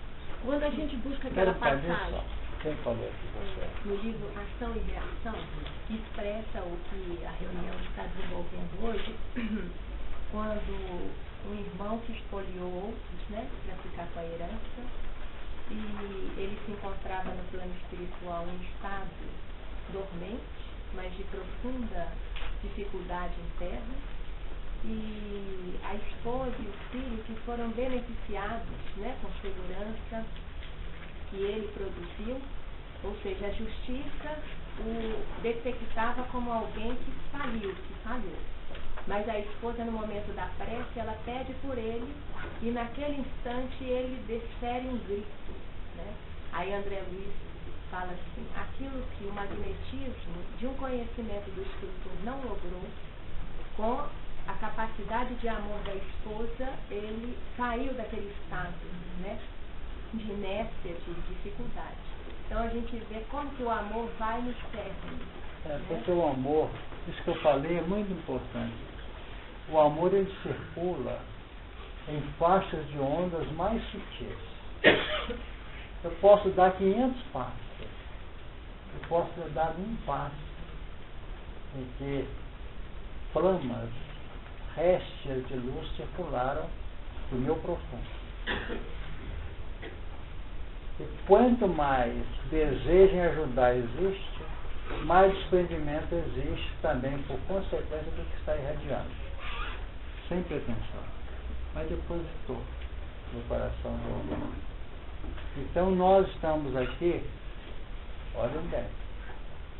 quando a gente busca aquela passagem, quem falou aqui você? no livro Ação e Reação, que expressa o que a reunião está desenvolvendo hoje, quando um irmão que espoliou outros, né, para ficar com a herança, e ele se encontrava no plano espiritual em estado dormente, mas de profunda dificuldade interna, e a esposa e o filho que foram beneficiados, né, com segurança que ele produziu, ou seja, a justiça o detectava como alguém que falhou. Mas a esposa, no momento da prece, ela pede por ele, e naquele instante ele desfere um grito, né? Aí André Luiz fala assim, aquilo que o magnetismo de um conhecimento do escritor não logrou, com a capacidade de amor da esposa, ele saiu daquele estado, né, de inércia, de dificuldade. Então a gente vê como que o amor vai nos cerne. Porque o amor, isso que eu falei é muito importante. O amor, ele circula em faixas de ondas mais sutis. Eu posso dar 500 passos. Eu posso dar um passo em que flamas, réstias de luz circularam do meu profundo. E quanto mais desejo em ajudar existe, mais desprendimento existe também por consequência do que está irradiando. Sem pretensão. Mas depositou no coração do homem. Então nós estamos aqui, olhem bem,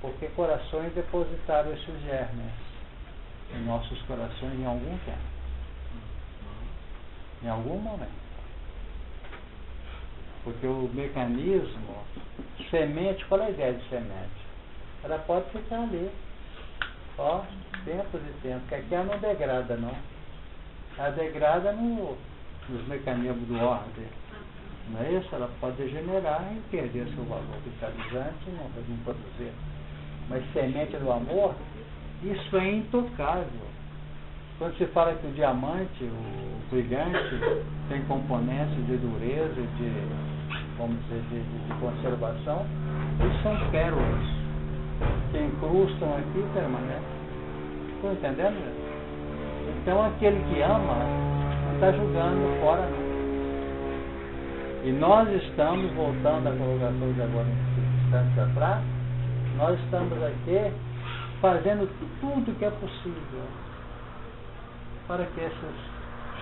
porque corações depositaram esses germes em nossos corações em algum tempo. Em algum momento. Porque o mecanismo, semente, qual é a ideia de semente? Ela pode ficar ali, ó, tempos e tempos, porque aqui ela não degrada, não. Ela degrada nos mecanismos do ordem. Não é isso? Ela pode degenerar e perder seu valor vitalizante e não produzir. Mas semente do amor, isso é intocável. Quando se fala que o diamante, o brilhante, tem componentes de dureza, vamos dizer, de conservação, isso são pérolas que incrustam aqui e permanecem. Estão entendendo? Então aquele que ama não está julgando fora não. E nós estamos, voltando à colocação de agora um instante atrás, nós estamos aqui fazendo tudo que é possível para que esses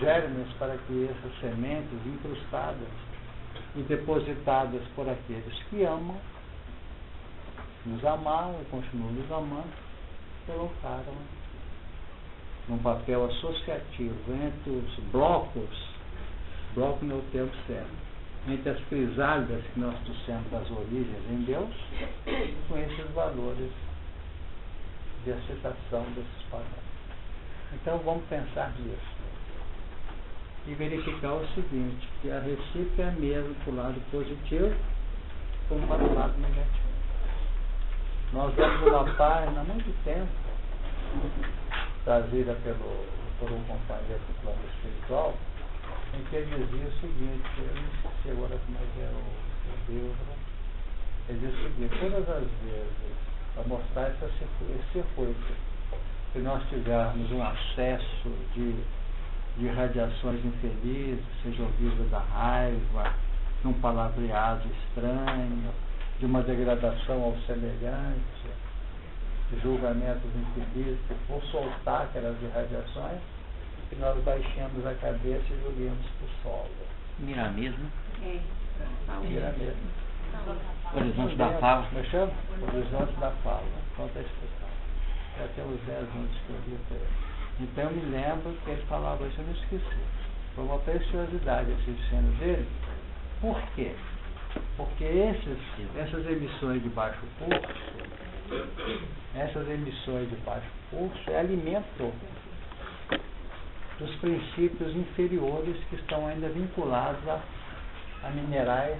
germes, para que essas sementes incrustadas e depositadas por aqueles que amam, nos amaram e continuam nos amando, colocaram num papel associativo entre os blocos, bloco não é o termo certo, entre as crisálidas que nós trouxemos das origens em Deus, com esses valores de aceitação desses padrões. Então vamos pensar nisso e verificar o seguinte, que a recíproca é mesmo para o lado positivo como para o lado negativo. Nós vemos uma página há muito tempo trazida por um companheiro do plano espiritual, em que ele dizia o seguinte, eu não esqueci agora como é que era o Deus, ele dizia o seguinte, todas as vezes, para mostrar esse circuito, que nós tivermos um acesso de radiações infelizes, seja ouvido da raiva, de um palavreado estranho, de uma degradação ao semelhante, de julgamentos infelizes, que for soltar aquelas irradiações, que nós baixemos a cabeça e joguemos para o solo. Mirar mesmo. Mirar mesmo. Horizonte da fala. Como chama? Horizonte da fala. Então está explicado. Já tem uns 10 anos que eu li até. Então eu me lembro que ele falava isso, eu não esqueci. Foi uma preciosidade esse ensino dele. Por quê? Porque essas emissões de baixo curso é alimento dos princípios inferiores que estão ainda vinculados a minerais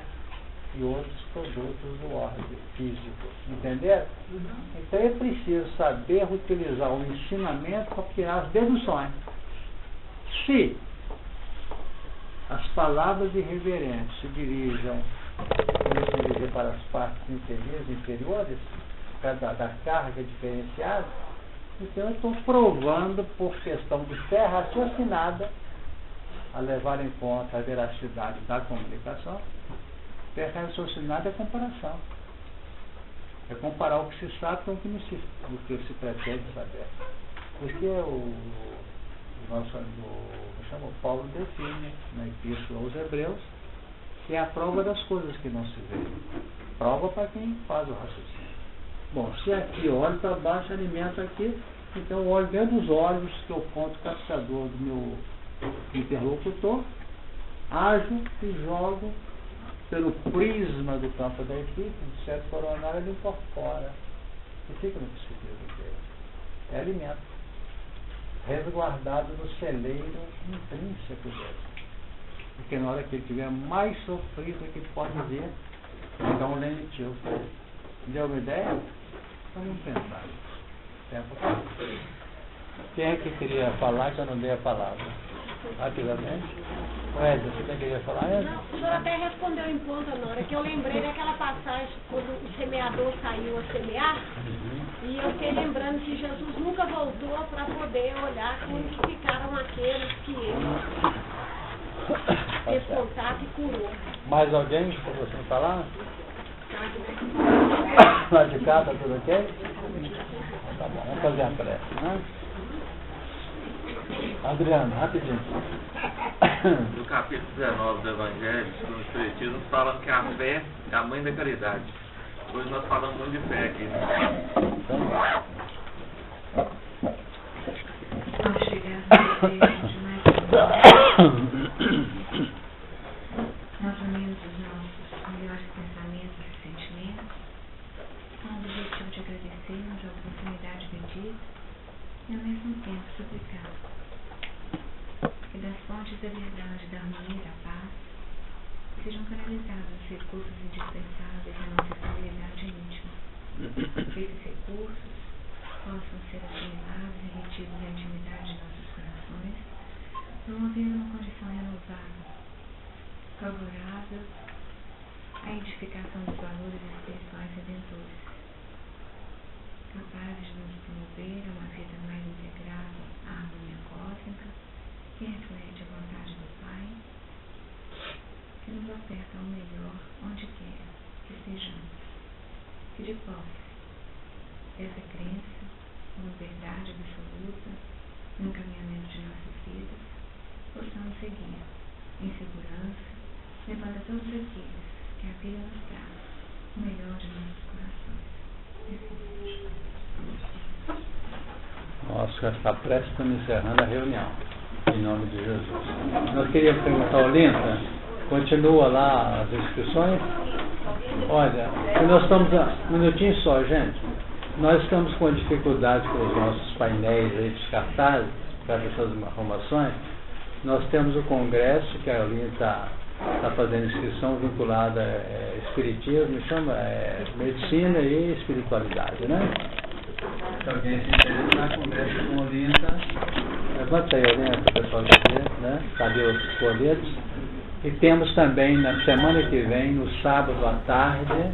e outros produtos do ordem físico. Entenderam? Então é preciso saber utilizar o ensinamento para tirar as deduções. Se as palavras irreverentes se dirigem para as partes inferiores, da carga diferenciada, então eu estou provando, por questão de fé raciocinada, a levar em conta a veracidade da comunicação. Fé raciocinada é comparação. É comparar o que se sabe com o que se pretende saber. Porque o nosso amigo Paulo define na Epístola aos Hebreus que é a prova das coisas que não se vê. Prova para quem faz o raciocínio. Bom, se aqui olho para baixo, alimento aqui, então eu olho dentro dos olhos, que é o ponto captador do meu interlocutor, ajo e jogo pelo prisma do campo da equipe, de certo coronário, ele incorpora e fica no psiquismo dele. É alimento, resguardado no celeiro intrínseco dele. Porque na hora que ele estiver mais sofrido que pode ver, então um lenitivo. Deu uma ideia? Vamos pensar. Quem é que queria falar que eu não dei a palavra? Rapidamente. Wesley, você queria falar? Não, o senhor até respondeu em ponta na hora que eu lembrei daquela passagem quando o semeador saiu a semear. E eu fiquei lembrando que Jesus nunca voltou para poder olhar como que ficaram aqueles que ele fez contato e curou. Mais alguém que você falar? Lá de cá, tá tudo ok? Tá bom, vamos fazer a prece, né? Adriano, rapidinho. No capítulo 19 do Evangelho, no Espiritismo, fala que a fé é a mãe da caridade. Hoje nós falamos muito de fé aqui. Ao chegar no desejo de nós unimos os nossos melhores pensamentos e sentimentos com o objetivo de agradecermos a oportunidade bendita e ao mesmo tempo suplicar que das fontes fontes da verdade, da harmonia e da paz, sejam canalizados os recursos indispensáveis à nossa estabilidade íntima. Que esses recursos possam ser assimilados e retidos na intimidade de nossos corações, promovendo uma condição renovada, favorável à edificação dos valores espirituais redentores, capazes de nos promover a uma vida mais integrada à harmonia cósmica, que reflete a vontade do Pai, que nos oferta o melhor onde quer que estejamos, que de posse dessa crença como verdade absoluta no encaminhamento de nossas vidas, possamos seguir em segurança, levando a todos aqueles que a vida nos traz o melhor de nossos corações. Nós já está prestes a encerrando a reunião, em nome de Jesus. Nós queríamos perguntar ao Linta, continua lá as inscrições? Olha, nós estamos, um minutinho só, gente. Nós estamos com dificuldade com os nossos painéis aí de cartazes, para essas informações. Nós temos o congresso, que a Linta está fazendo inscrição vinculada a espiritismo, chama medicina e espiritualidade, né? Se alguém se interessar, conversa com o Linta. Levanta aí, Linta, para o pessoal ver, né? Cadê os folhetos? E temos também, na semana que vem, no sábado à tarde,